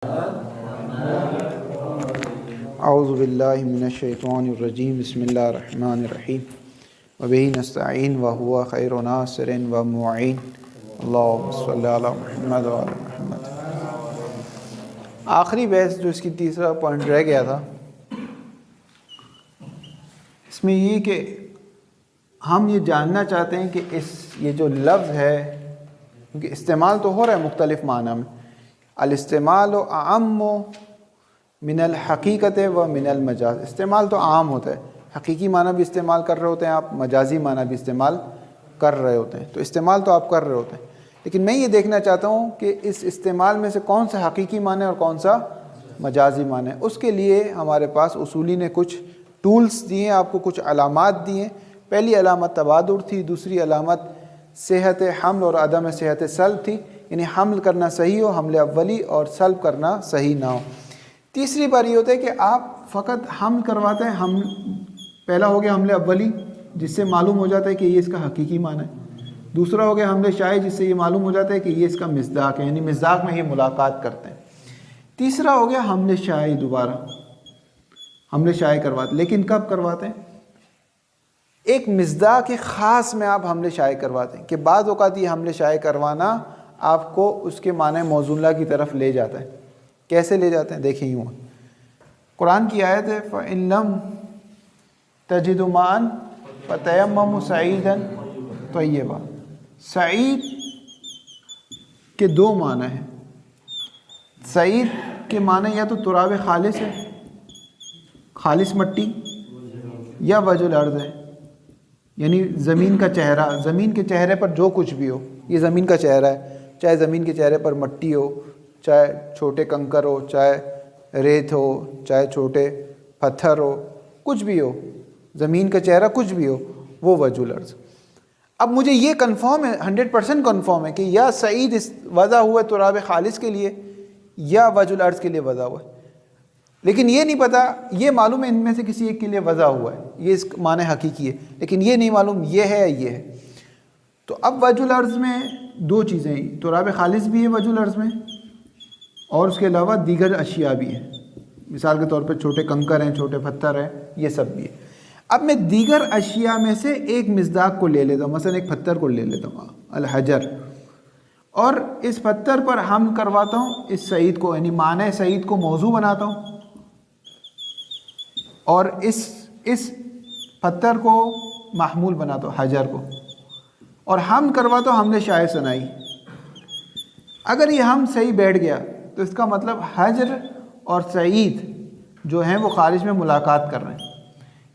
اعوذ باللہ من الشیطان الرجیم بسم اللہ الرحمن الرحیم وبہ نستعین وہو خیر ناصر و معین اللہم صلی علی محمد و علی محمد۔ آخری بحث جو اس کی تیسرا پوائنٹ رہ گیا تھا، اس میں یہ کہ ہم یہ جاننا چاہتے ہیں کہ یہ جو لفظ ہے، کیونکہ استعمال تو ہو رہا ہے مختلف معنی میں، الاستعمال اعم من الحقیقت و من المجاز، استعمال تو عام ہوتا ہے، حقیقی معنی بھی استعمال کر رہے ہوتے ہیں آپ، مجازی معنی بھی استعمال کر رہے ہوتے ہیں، تو استعمال تو آپ کر رہے ہوتے ہیں، لیکن میں یہ دیکھنا چاہتا ہوں کہ اس استعمال میں سے کون سا حقیقی معنی اور کون سا مجازی معنی ہے۔ اس کے لیے ہمارے پاس اصولی نے کچھ ٹولز دیے ہیں، آپ کو کچھ علامات دی ہیں۔ پہلی علامت تبادر تھی، دوسری علامت صحت حمل اور عدم صحت سلب تھی، یعنی حمل کرنا صحیح ہو، حمل اولی، اور سلب کرنا صحیح نہ ہو۔ تیسری بار یہ ہوتا ہے کہ آپ فقط حمل کرواتے ہیں، پہلا ہو گیا حمل اولی جس سے معلوم ہو جاتا ہے کہ یہ اس کا حقیقی معنی ہے، دوسرا ہو گیا حمل شائع جس سے یہ معلوم ہو جاتا ہے کہ یہ اس کا مصداق ہے، یعنی مصداق میں یہ ملاقات کرتے ہیں، تیسرا ہو گیا حمل شائع، دوبارہ حمل شائع کرواتے، لیکن کب کرواتے ہیں؟ ایک مصداق خاص میں آپ حمل شائع کرواتے ہیں، کہ بعض اوقات یہ حمل شائع کروانا آپ کو اس کے معنی موزون لا کی طرف لے جاتا ہے۔ کیسے لے جاتے ہیں؟ دیکھیں یوں، قرآن کی آیت ہے فَإِن لَمْ تَجِدُوا مَاءً فَتَيَمَّمُوا صَعِيدًا طَيِّبًا۔ سعید کے دو معنی ہیں۔ سعید کے معنی یا تو تراب خالص ہے، خالص مٹی، یا وجه الارض ہے، یعنی زمین کا چہرہ، زمین کے چہرے پر جو کچھ بھی ہو، یہ زمین کا چہرہ ہے، چاہے زمین کے چہرے پر مٹی ہو، چاہے چھوٹے کنکر ہو، چاہے ریت ہو، چاہے چھوٹے پتھر ہو، کچھ بھی ہو، زمین کا چہرہ کچھ بھی ہو، وہ وجه الارض۔ اب مجھے یہ کنفرم ہے، 100% کنفرم ہے کہ یا سعید وضع ہوا ہے تراب خالص کے لیے یا وجه الارض کے لیے وضع ہوا ہے، لیکن یہ نہیں پتا، یہ معلوم ہے ان میں سے کسی ایک کے لیے وضع ہوا ہے، یہ اس معنی حقیقی ہے، لیکن یہ نہیں معلوم یہ ہے یا یہ ہے۔ تو اب وجه الارض میں دو چیزیں ہیں، تراب خالص بھی ہے وجه الارض میں، اور اس کے علاوہ دیگر اشیاء بھی ہیں، مثال کے طور پہ چھوٹے کنکر ہیں، چھوٹے پتھر ہیں، یہ سب بھی ہے۔ اب میں دیگر اشیاء میں سے ایک مصداق کو لے لیتا ہوں، مثلا ایک پتھر کو لے لیتا ہوں، الحجر، اور اس پتھر پر حمل کرواتا ہوں اس سعید کو، یعنی معنی سعید کو موضوع بناتا ہوں، اور اس پتھر کو محمول بناتا ہوں، حجر کو، اور حمل کرواتا ہوں حمل شائع ثنائی۔ اگر یہ ہم صحیح بیٹھ گیا تو اس کا مطلب حجر اور سعید جو ہیں وہ خارج میں ملاقات کر رہے ہیں۔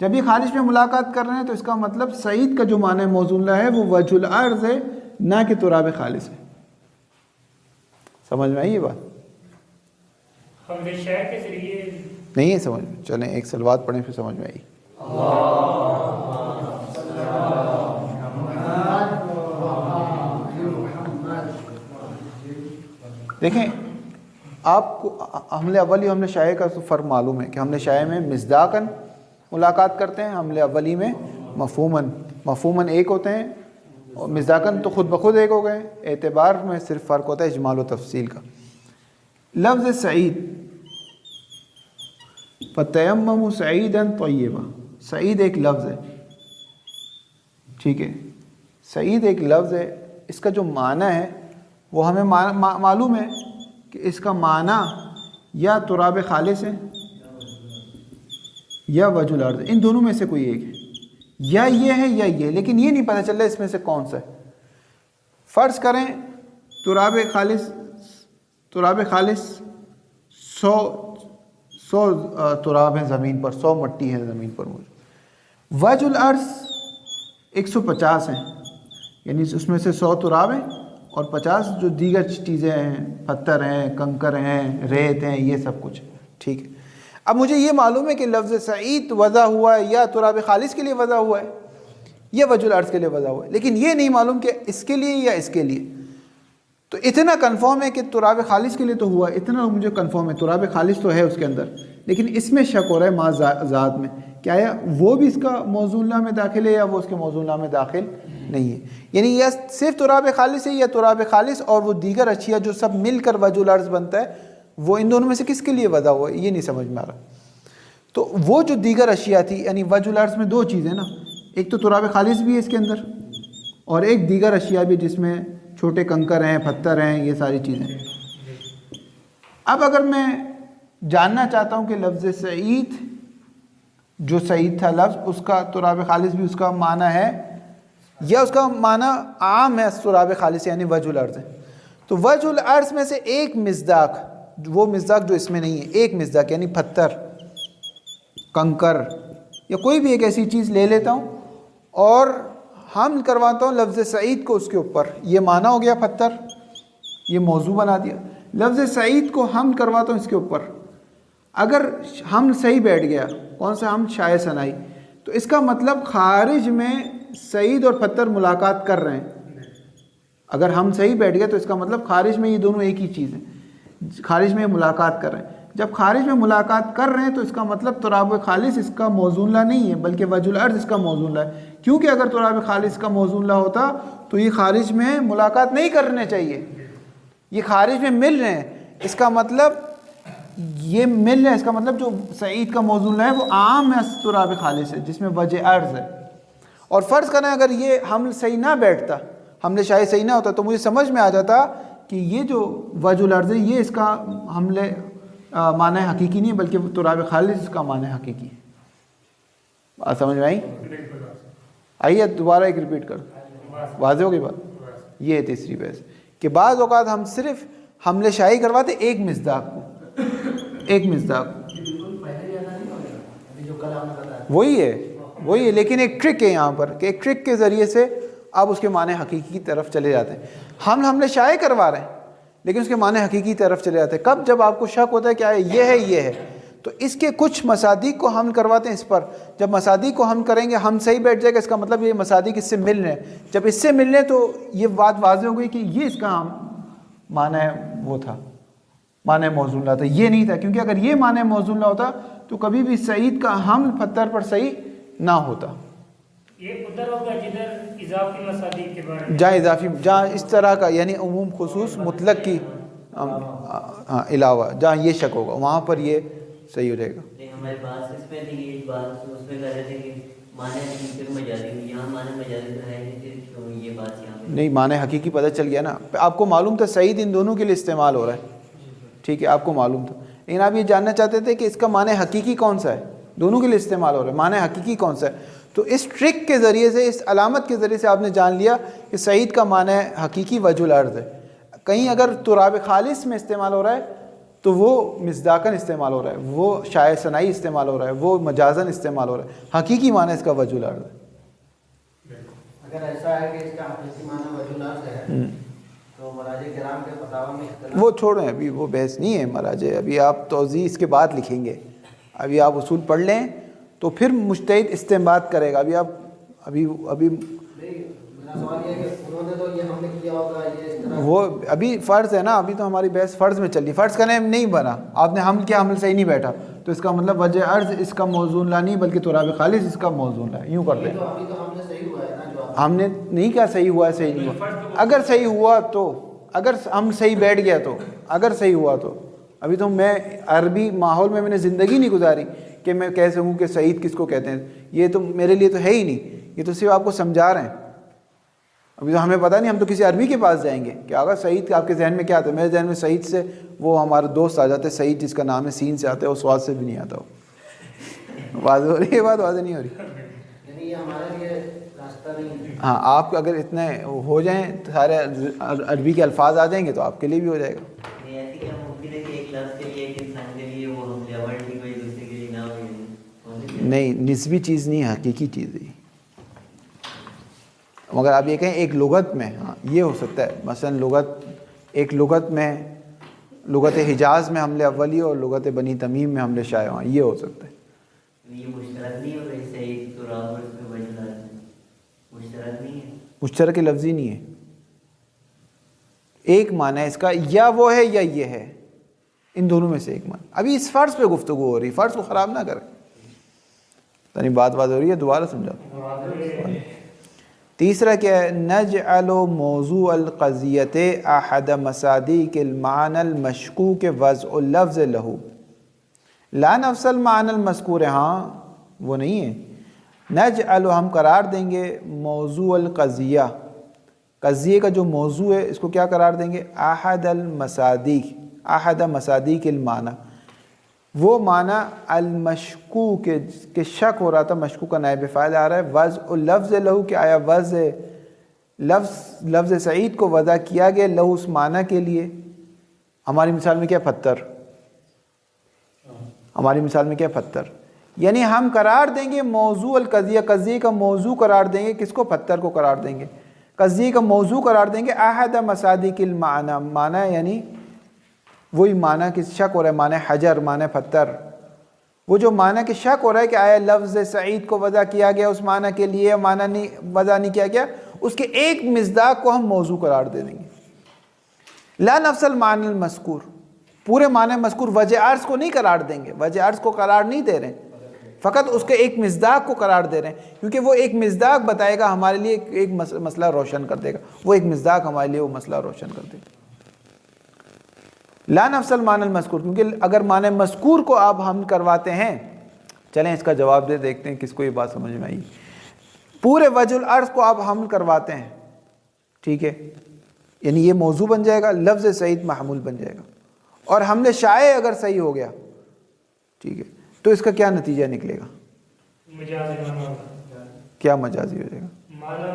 جب یہ خارج میں ملاقات کر رہے ہیں تو اس کا مطلب سعید کا جو معنی موزون لا ہے وہ وجه الارض ہے، نہ کہ تراب خالص ہے۔ سمجھ میں آئی یہ بات؟ حمل شائع کے ذریعے نہیں ہے سمجھ میں؟ چلیں ایک صلوات پڑھیں پھر سمجھ میں آئی۔ دیکھیں، آپ کو حمل اولی اور حمل شائع کا فرق معلوم ہے کہ حمل شائع میں مصداقاً ملاقات کرتے ہیں، حمل اولی میں مفہوماً ایک ہوتے ہیں، اور مصداقاً تو خود بخود ایک ہو گئے، اعتبار میں صرف فرق ہوتا ہے اجمال و تفصیل کا۔ لفظ سعید، فَتَيَمَّمُوا صَعِيدًا طَيِّبًا، سعید ایک لفظ ہے، ٹھیک ہے، سعید ایک لفظ ہے، اس کا جو معنی ہے وہ ہمیں معلوم ہے کہ اس کا معنی یا تراب خالص ہے یا وجه الارض، ان دونوں میں سے کوئی ایک ہے، یا یہ ہے یا یہ، لیکن یہ نہیں پتہ چل رہا اس میں سے کون سا ہے۔ فرض کریں تراب خالص 100 تراب ہیں زمین پر، 100 مٹی ہے زمین پر موجود، وجه الارض 150 ہیں، یعنی اس میں سے 100 تراب ہیں اور 50 جو دیگر چیزیں ہیں، پتھر ہیں، کنکر ہیں، ریت ہیں، یہ سب کچھ، ٹھیک ہے۔ اب مجھے یہ معلوم ہے کہ لفظ سعید وضع ہوا ہے یا تراب خالص کے لیے وضع ہوا ہے یا وجه الارض کے لیے وضع ہوا ہے، لیکن یہ نہیں معلوم کہ اس کے لیے یا اس کے لیے۔ تو اتنا کنفرم ہے کہ تراب خالص کے لیے تو ہوا، اتنا مجھے کنفرم ہے تراب خالص تو ہے اس کے اندر، لیکن اس میں شک ہو رہا ہے ما ذات میں، کیا ہے وہ بھی اس کا موزون لا میں داخل ہے یا وہ اس کے موزون لا میں داخل نہیں ہے، یعنی یا صرف تراب خالص ہے یا تراب خالص اور وہ دیگر اشیاء جو سب مل کر وجه الارض بنتا ہے وہ ان دونوں میں سے کس کے لیے وضع ہوا ہے یہ نہیں سمجھ میں آ رہا. تو وہ جو دیگر اشیاء تھی یعنی وجہ العرض میں دو چیزیں نا, ایک تو تراب خالص بھی ہے اس کے اندر اور ایک دیگر اشیاء بھی جس میں چھوٹے کنکر ہیں, پتھر ہیں, یہ ساری چیزیں. اب اگر میں جاننا چاہتا ہوں کہ لفظ سعید جو سعید تھا لفظ اس کا تراب خالص بھی اس کا معنی ہے یا اس کا معنی عام ہے تراب خالص یعنی وجہ العرض ہے, تو وجہ العرض میں سے ایک مصداق, وہ مصداق جو اس میں نہیں ہے, ایک مصداق یعنی پتھر, کنکر یا کوئی بھی ایک ایسی چیز لے لیتا ہوں اور حمل کرواتا ہوں لفظ سعید کو اس کے اوپر. یہ معنی ہو گیا پتھر, یہ موضوع بنا دیا. لفظ سعید کو حمل کرواتا ہوں اس کے اوپر. اگر حمل صحیح بیٹھ گیا, کون سا حمل؟ شائع ثنائی, تو اس کا مطلب خارج میں سعید اور پتھر ملاقات کر رہے ہیں. اگر ہم صحیح بیٹھ گیا تو اس کا مطلب خارج میں یہ دونوں ایک ہی چیز ہے, خارج میں ملاقات کر رہے ہیں. جب خارج میں ملاقات کر رہے ہیں تو اس کا مطلب تراب خالص اس کا موزون لا نہیں ہے بلکہ وجہ العرض اس کا موزون لا ہے, کیونکہ اگر تراب خالص کا موزون لا ہوتا تو یہ خارج میں ملاقات نہیں کرنے چاہیے, یہ خارج میں مل رہے ہیں. اس کا مطلب یہ مل رہے ہیں, اس کا مطلب جو سعید کا موزون لا ہے وہ عام ہے تراب خالص ہے جس میں وجہ عرض ہے. اور فرض کریں اگر یہ حمل صحیح نہ بیٹھتا, حمل شائع صحیح نہ ہوتا, تو مجھے سمجھ میں آ جاتا کہ یہ جو وجہ العرض ہے یہ اس کا حمل معنی حقیقی نہیں ہے بلکہ تراب خالص اس کا معنی حقیقی ہے. بات سمجھ میں آئی؟ آئیے دوبارہ ایک ریپیٹ کر, واضح ہو گئی بات. یہ ہے تیسری بحث کہ بعض اوقات ہم صرف حمل شائع کرواتے ایک مصداق کو, ایک مصداق وہی ہے, لیکن ایک ٹرک ہے یہاں پر کہ ایک ٹرک کے ذریعے سے آپ اس کے معنی حقیقی کی طرف چلے جاتے ہیں. ہم حمل شائع کروا رہے ہیں لیکن اس کے معنی حقیقی طرف چلے جاتے ہیں. کب؟ جب آپ کو شک ہوتا ہے کہ یہ ہے یہ ہے, تو اس کے کچھ مصادیق کو حمل کرواتے ہیں اس پر. جب مصادیق کو ہم کریں گے ہم صحیح بیٹھ جائے گا, اس کا مطلب یہ مصادیق اس سے مل رہے ہیں. جب اس سے مل رہے ہیں تو یہ بات واضح ہو گئی کہ یہ اس کا معنی وہ تھا, معنی موزون لا تھا, یہ نہیں تھا. کیونکہ اگر یہ معنی موزون لا ہوتا تو کبھی بھی سعید کا حمل پتھر پر صحیح نہ ہوتا. یہ ادھر ہوگا جدھر اضافی مصادیق کے بارے میں, جہاں اضافی, جہاں اس طرح کا یعنی عموم خصوص مطلق کی علاوہ جہاں یہ شک ہوگا وہاں پر یہ صحیح ہو جائے گا. ہمارے پاس اس میں تھی ایک بات اس میں کہہ رہے تھے کہ معنی حقیقی مجازی, یہاں معنی مجازی ہے نہیں, یہ بات یہاں پہ نہیں, معنی حقیقی پتہ چل گیا نا. آپ کو معلوم تھا سعید ان دونوں کے لیے استعمال ہو رہا ہے, ٹھیک ہے, آپ کو معلوم تھا, لیکن آپ یہ جاننا چاہتے تھے کہ اس کا معنی حقیقی کون سا ہے. دونوں کے لیے استعمال ہو رہا ہے, معنی حقیقی کون سا ہے. تو اس ٹرک کے ذریعے سے, اس علامت کے ذریعے سے آپ نے جان لیا کہ سعید کا معنی حقیقی وجہ العرض ہے. کہیں اگر تراب خالص میں استعمال ہو رہا ہے تو وہ مصداقاً استعمال ہو رہا ہے, وہ شائع ثنائی استعمال ہو رہا ہے, وہ مجازاً استعمال ہو رہا ہے. حقیقی معنی اس کا وجہ العرض ہے. اگر ایسا ہے کہ اس کا حقیقی معنی وجہ العرض ہے تو مراجع کرام کے فتاوی میں اختلاف, وہ چھوڑیں, ابھی وہ بحث نہیں ہے مراجع, ابھی آپ توضیح اس کے بعد لکھیں گے. ابھی آپ اصول پڑھ لیں تو پھر مجتہد استنباط کرے گا. ابھی آپ ابھی میرا سوال یہ ہے کہ انہوں نے تو یہ حمل کیا ہوگا, یہ اس طرح وہ ابھی فرض ہے نا, ابھی تو ہماری بحث فرض میں چل رہی. فرض کرنے نہیں بنا, آپ نے حمل کیا, حمل صحیح نہیں بیٹھا, تو اس کا مطلب وجہ عرض اس کا موزون لا نہیں بلکہ تراب خالص اس کا موزون لا. یوں کرتے ہیں. ابھی تو حمل صحیح ہوا ہے نا, جو ہم نے نہیں کہا صحیح ہوا ہے, صحیح نہیں ہوا. اگر صحیح ہوا تو, اگر ہم صحیح بیٹھ گیا تو, اگر صحیح ہوا تو. ابھی تو میں عربی ماحول میں نے زندگی نہیں گزاری کہ میں کہہ سکوں کہ سعید کس کو کہتے ہیں. یہ تو میرے لیے تو ہے ہی نہیں, یہ تو صرف آپ کو سمجھا رہے ہیں. ابھی تو ہمیں پتہ نہیں, ہم تو کسی عربی کے پاس جائیں گے کہ آقا سعید آپ کے ذہن میں کیا آتا ہے. میرے ذہن میں سعید سے وہ ہمارا دوست آ جاتے ہیں, سعید جس کا نام ہے سین سے آتا ہے, وہ سواد سے بھی نہیں آتا. وہ واضح ہو رہی ہے بات, واضح نہیں ہو رہی؟ یعنی یہ ہمارے لیے راستہ نہیں ہے. ہاں, آپ اگر اتنے ہو جائیں, سارے عربی کے الفاظ آ جائیں گے تو آپ کے لیے بھی ہو جائے گا. ایسی کیا ممکن ہے کہ ایک لفظ کے لیے, ایک انسان کے لیے وہ ہم ورڈ کی کوئی دوسرے کے لیے نہ ہو؟ نہیں, نسبی چیز نہیں, حقیقی چیز ہے. مگر آپ یہ کہیں ایک لغت میں, ہاں یہ ہو سکتا ہے. مثلا لغت, ایک لغت میں, لغت حجاز میں حمل اولی اور لغت بنی تمیم میں حمل شائع, ہاں یہ ہو سکتا ہے. یہ مشترک نہیں ہو رہا, اس سے ایک تو راہ اس میں وجہ مشترک نہیں ہے, مشترک لفظی نہیں ہے. ایک معنی ہے اس کا, یا وہ ہے یا یہ ہے, ان دونوں میں سے ایک معنی. ابھی اس فرض پہ گفتگو ہو رہی, فرض کو خراب نہ کریں. یعنی بات ہو رہی ہے, دوبارہ سمجھاؤ. تیسرا کیا ہے؟ نجعل موضوع القضیت احد مصادیق المعنی المشکوک وضع اللفظ لہو لا نفس المعنی المذکور، ہاں وہ نہیں ہے. نجعل ہم قرار دیں گے موضوع القضیہ، قضیے کا جو موضوع ہے اس کو کیا قرار دیں گے؟ احد المصادیق، احد مصادیق المعنی، وہ معنی المشکوک کہ شک ہو رہا تھا، مشکوک کا نائب فاعل آ رہا ہے، وضع اللفظ لہو کہ آیا وضع لفظ سعید کو وضع کیا گیا لہو اس معنی کے لیے. ہماری مثال میں کیا پتھر، ہماری مثال میں کیا پتھر. یعنی ہم قرار دیں گے موضوع القضیہ، قضیے کا موضوع قرار دیں گے، کس کو؟ پتھر کو قرار دیں گے. قضیے کا موضوع قرار دیں گے احد مصادیق المعنی، معنی یعنی وہی معنی کہ شک ہو رہا ہے، معنی حجر، معنی پتھر، وہ جو معنی کہ شک ہو رہا ہے کہ آیا لفظ سعید کو وضع کیا گیا اس معنی کے لیے، معنی نہیں وضع نہیں کیا گیا، اس کے ایک مصداق کو ہم موضوع قرار دے دیں گے. لا نفس المعنی المذکور، پورے معنی مذکور وجہ عرض کو نہیں قرار دیں گے، وجہ عرض کو قرار نہیں دے رہے ہیں، فقط اس کے ایک مصداق کو قرار دے رہے ہیں، کیونکہ وہ ایک مصداق بتائے گا ہمارے لیے، ایک مسئلہ روشن کر دے گا، وہ ایک مصداق ہمارے لیے وہ مسئلہ روشن کر دے گا. لا نفس المعنی المذکور، کیونکہ اگر معنی مذکور کو آپ ہم کرواتے ہیں، چلیں اس کا جواب دے دیکھتے ہیں کس کو یہ بات سمجھ میں آئی. پورے وجہ العرض کو آپ حمل کرواتے ہیں، ٹھیک ہے، یعنی یہ موضوع بن جائے گا، لفظ سعید محمول بن جائے گا، اور حمل شائع اگر صحیح ہو گیا، ٹھیک ہے، تو اس کا کیا نتیجہ نکلے گا؟ مجازی معنی ہوگا. کیا مجازی ہو جائے گا؟ معنی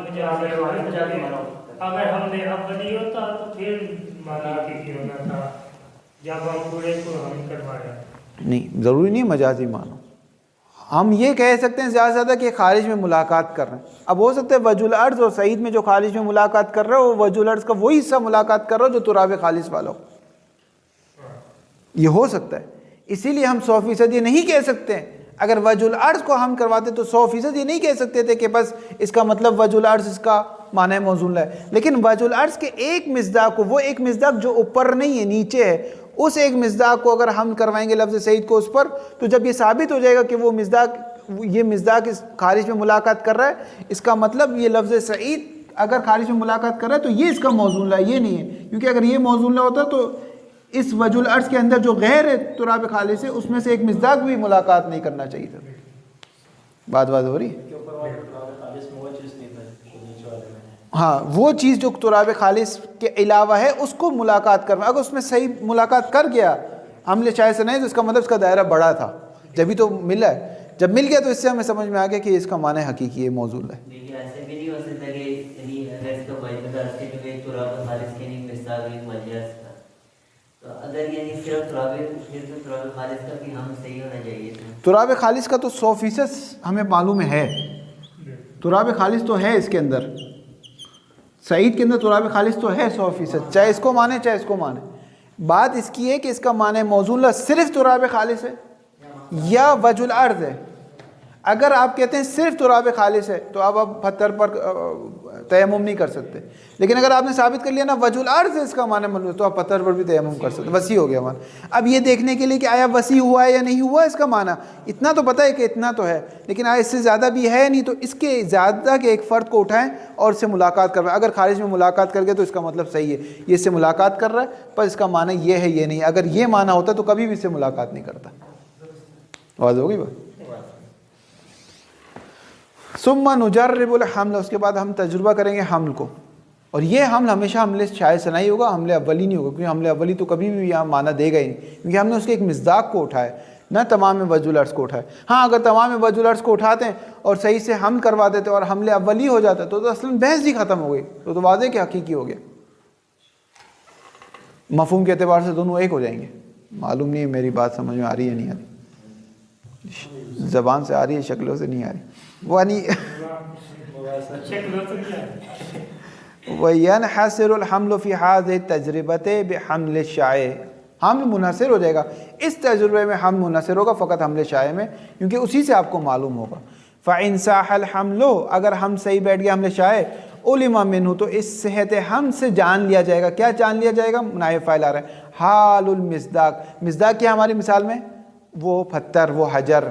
مجازی ہوگا. اگر ہم نے اولی ہوتا تو پھر معنی حقیقی ہونا تھا، جب ہم پورے کو ہم کروایا. نہیں، ضروری نہیں مجازی معنی. ہم یہ کہہ سکتے ہیں زیادہ سے زیادہ کہ خارج میں ملاقات کر رہے ہیں. اب ہو سکتا ہے وجہ العرض اور سعید میں جو خارج میں ملاقات کر رہا ہو، وہ وجہ العرض کا وہی حصہ ملاقات کر رہا ہو جو تراب خالص والا ہو، یہ ہو سکتا ہے. اسی لیے ہم 100% یہ نہیں کہہ سکتے ہیں. اگر وجہ العرض کو ہم کرواتے تو 100% یہ نہیں کہہ سکتے تھے کہ بس اس کا مطلب وجہ العرض اس کا معنی موزون ہے. لیکن وجہ العرض کے ایک مصداق کو، وہ ایک مصداق جو اوپر نہیں ہے نیچے ہے، اس ایک مصداق کو اگر ہم کروائیں گے لفظ سعید کو اس پر، تو جب یہ ثابت ہو جائے گا کہ وہ مصداق، یہ مصداق اس خارج میں ملاقات کر رہا ہے، اس کا مطلب یہ لفظ سعید اگر خارج میں ملاقات کر رہا ہے تو یہ اس کا موزون ہے، یہ نہیں ہے. کیونکہ اگر یہ موزون ہوتا تو اس وجہ العرض کے اندر جو غیر تراب خالص ہے اس میں سے ایک مصداق بھی ملاقات نہیں کرنا چاہیے تھا. بات ہو رہی ہے؟ ہاں، وہ چیز جو تراب خالص کے علاوہ ہے اس کو ملاقات کرنا. اگر اس میں صحیح ملاقات کر گیا حمل شائع سے نہیں، تو اس کا مطلب اس کا دائرہ بڑا تھا، جبھی تو ملا ہے. جب مل گیا تو اس سے ہمیں سمجھ میں آ گیا کہ اس کا معنی حقیقی ہے، موضوع ہے. لیکن ایسے بھی نہیں ہو سکتا کہ اگر اس کا مجاز کے جو ہے تراب خالص کے نہیں مصداق ایک مجاز کا، تو اگر یعنی صرف تراب، پھر تو تراب خالص کا بھی ہم صحیح ہونا چاہیے تھا. تراب خالص کا تو 100% ہمیں معلوم ہے، تراب خالص تو ہے اس کے اندر، سعید کے اندر تراب خالص تو ہے 100%، چاہے اس کو مانے چاہے اس کو مانے. بات اس کی ہے کہ اس کا معنی موزون صرف تراب خالص ہے یا وجہ العرض ہے. اگر آپ کہتے ہیں صرف تراب خالص ہے تو آپ پتھر پر تیمم نہیں کر سکتے. لیکن اگر آپ نے ثابت کر لیا نا وجہ العرض ہے اس کا معنی ملوث، تو آپ پتھر پر بھی تیمم کر سکتے، وسیع ہو گیا معنی. اب یہ دیکھنے کے لیے کہ آیا وسیع ہوا ہے یا نہیں ہوا اس کا معنی، اتنا تو پتہ ہے کہ اتنا تو ہے، لیکن آیا اس سے زیادہ بھی ہے نہیں، تو اس کے زیادہ کے ایک فرد کو اٹھائیں اور اس سے ملاقات کروائیں. اگر خارج میں ملاقات کر گئے تو اس کا مطلب صحیح ہے، یہ اس سے ملاقات کر رہا ہے، پر اس کا معنی یہ ہے یہ نہیں. اگر یہ معنی ہوتا تو کبھی بھی اس سے ملاقات نہیں کرتا. واضح ہوگی بات؟ ثم نجرب الحمل، اس کے بعد ہم تجربہ کریں گے حمل کو. اور یہ حمل ہمیشہ حمل شائع ثنائی ہوگا، حمل اولی نہیں ہوگا، کیونکہ حمل اولی تو کبھی بھی یہاں معنی دے گا ہی نہیں، کیونکہ ہم نے اس کے ایک مصداق کو اٹھایا، نہ تمام وجہ العرض کو اٹھایا. ہاں، اگر تمام وجہ العرض کو اٹھاتے ہیں اور صحیح سے حمل کروا دیتے اور حمل اولی ہو جاتا تو اصلاً بحث ہی ختم ہو گئی، تو واضح کہ حقیقی ہو گیا. مفہوم کے اعتبار سے دونوں ایک ہو جائیں گے. معلوم نہیں میری بات سمجھ میں آ رہی ہے نہیں آ رہی؟ زبان سے آ رہی ہے، شکلوں سے نہیں آ رہی. وَيَنْحَصِرُ الْحَمْلُ فِي هَذِهِ التَّجْرِبَةِ بِحَمْلِ الشَّائِعِ، حمل منحصر ہو جائے گا اس تجربے میں، حمل منحصر ہوگا فقط حمل شائع میں، کیونکہ اسی سے آپ کو معلوم ہوگا. فَإِنْ صَحَّ الْحَمْلُ، اگر ہم صحیح بیٹھ گیا حمل شائع، عُلِمَ مِنْهُ، تو اس صحت حمل سے جان لیا جائے گا. کیا جان لیا جائے گا؟ نائب فاعل آ رہا ہے، حال المصداق. مصداق کیا ہماری مثال میں؟ وہ پتھر، وہ حجر،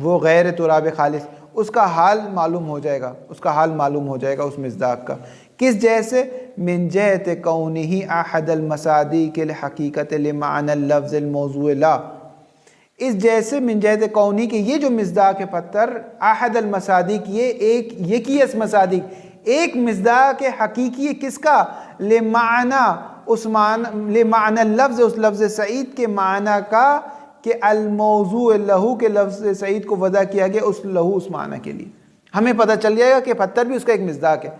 وہ غیر تراب خالص، اس کا حال معلوم ہو جائے گا، اس کا حال معلوم ہو جائے گا اس مصداق کا. کس جیسے؟ من جہت کونہ احد المصادیق الحقیقت لمعنی اللفظ الموضوع لا، اس جیسے من جہت کونی کہ یہ جو مصداق ہے پتھر، احد المصادیق، یہ ایک یکیس مصادیق، ایک مصداق حقیقی ہے کس کا؟ لمعنی، اس معنی، لمعنی اللفظ، اس لفظ سعید کے معنی کا، کہ الموضوع لہو کے لفظ سعید کو وضع کیا گیا اس لہو، اس معنی کے لیے. ہمیں پتہ چل جائے گا کہ پتھر بھی اس کا ایک مصداق ہے.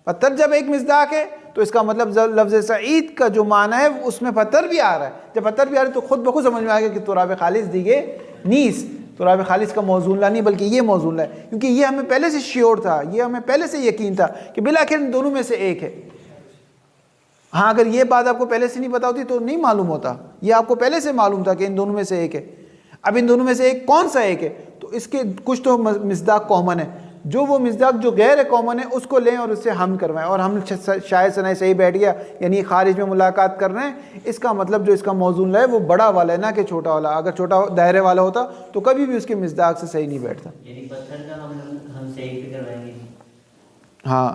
پتھر جب ایک مصداق ہے تو اس کا مطلب لفظ سعید کا جو معنی ہے اس میں پتھر بھی آ رہا ہے. جب پتھر بھی آ رہا ہے تو خود بخود سمجھ میں آئے گا کہ تراب خالص دیگے نیس، تراب خالص کا موضوع لا نہیں بلکہ یہ موضوع لا ہے، کیونکہ یہ ہمیں پہلے سے شیور تھا، یہ ہمیں پہلے سے یقین تھا کہ بالآخر ان دونوں میں سے ایک ہے. ہاں اگر یہ بات آپ کو پہلے سے نہیں پتا ہوتی تو نہیں معلوم ہوتا، یہ آپ کو پہلے سے معلوم تھا کہ ان دونوں میں سے ایک ہے. اب ان دونوں میں سے ایک کون سا ایک ہے؟ تو اس کے کچھ تو مصداق کامن ہے، جو وہ مصداق جو غیر کامن ہے اس کو لیں اور اس سے ہم کروائیں. اور ہم شاید سنائے صحیح بیٹھ گیا، یعنی خارج میں ملاقات کر رہے ہیں، اس کا مطلب جو اس کا موضوع ہے وہ بڑا والا ہے نہ کہ چھوٹا والا. اگر چھوٹا دائرے والا ہوتا تو کبھی بھی اس کے مصداق سے صحیح نہیں بیٹھتا. یعنی پتھر کا ہم صحیح فکر کریں گے. ہاں،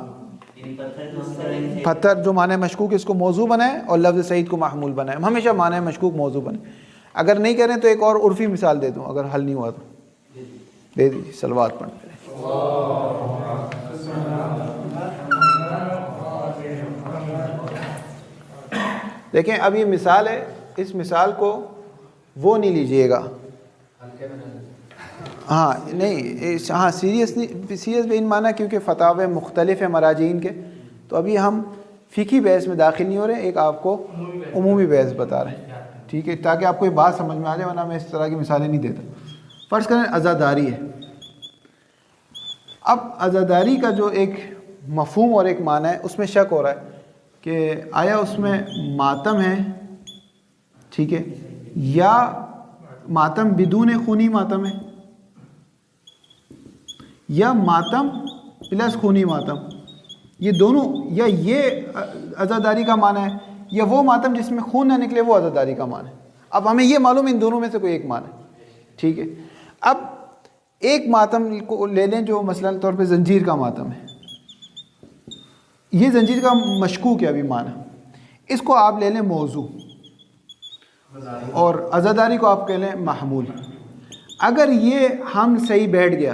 پتھر جو معنی مشکوک اس کو موضوع بنائے اور لفظ سعید کو محمول بنائے. ہم ہمیشہ معنی مشکوک موضوع بنائے. اگر نہیں کریں تو ایک اور عرفی مثال دے دوں، اگر حل نہیں ہوا تو دے دیجیے. صلوات پڑھ لیں. دیکھیں اب یہ مثال ہے، اس مثال کو وہ نہیں لیجئے گا. ہاں نہیں، ہاں سیریس بے ان معنی، کیونکہ فتاوے مختلف ہیں مراجعین کے، تو ابھی ہم فقہی بحث میں داخل نہیں ہو رہے ہیں، ایک آپ کو عمومی بحث بتا رہے ہیں. ٹھیک ہے، تاکہ آپ کو یہ بات سمجھ میں آ جائے، ورنہ میں اس طرح کی مثالیں نہیں دیتا. فرض کریں عزاداری ہے. اب عزاداری کا جو ایک مفہوم اور ایک معنی ہے اس میں شک ہو رہا ہے کہ آیا اس میں ماتم ہے، ٹھیک ہے، یا ماتم بدون خونی ماتم ہے، یا ماتم پلس خونی ماتم، یہ دونوں، یا یہ عزاداری کا معنی ہے، یا وہ ماتم جس میں خون نہ نکلے وہ عزاداری کا معنی ہے. اب ہمیں یہ معلوم ان دونوں میں سے کوئی ایک معنی ہے. ٹھیک ہے، اب ایک ماتم کو لے لیں جو مثلا طور پہ زنجیر کا ماتم ہے. یہ زنجیر کا مشکوک ہے ابھی معنی، اس کو آپ لے لیں موضوع، اور عزاداری کو آپ کہہ لیں محمول. اگر یہ ہم صحیح بیٹھ گیا،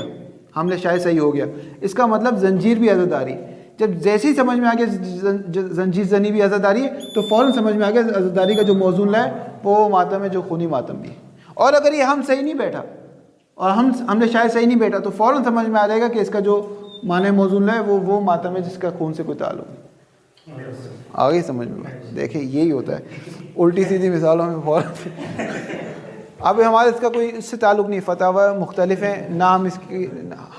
حمل شاید صحیح ہو گیا، اس کا مطلب زنجیر بھی عزاداری. جب جیسے ہی سمجھ میں آ گیا زنجیر زنی بھی عزاداری ہے تو فوراً سمجھ میں آ گیا عزاداری کا جو موضوع ہے وہ ماتم ہے جو خونی ماتم بھی ہے. اور اگر یہ ہم صحیح نہیں بیٹھا اور ہم نے شاید صحیح نہیں بیٹھا تو فوراً سمجھ میں آ جائے گا کہ اس کا جو معنی موضوع ہے وہ ماتم ہے جس کا خون سے کوئی تعلق نہیں. آگے سمجھ میں دیکھیں یہی ہوتا ہے الٹی سیدھی مثالوں میں فوراً. اب ہمارے اس کا کوئی اس سے تعلق نہیں، فتاوی مختلف ہیں، نہ ہم اس کی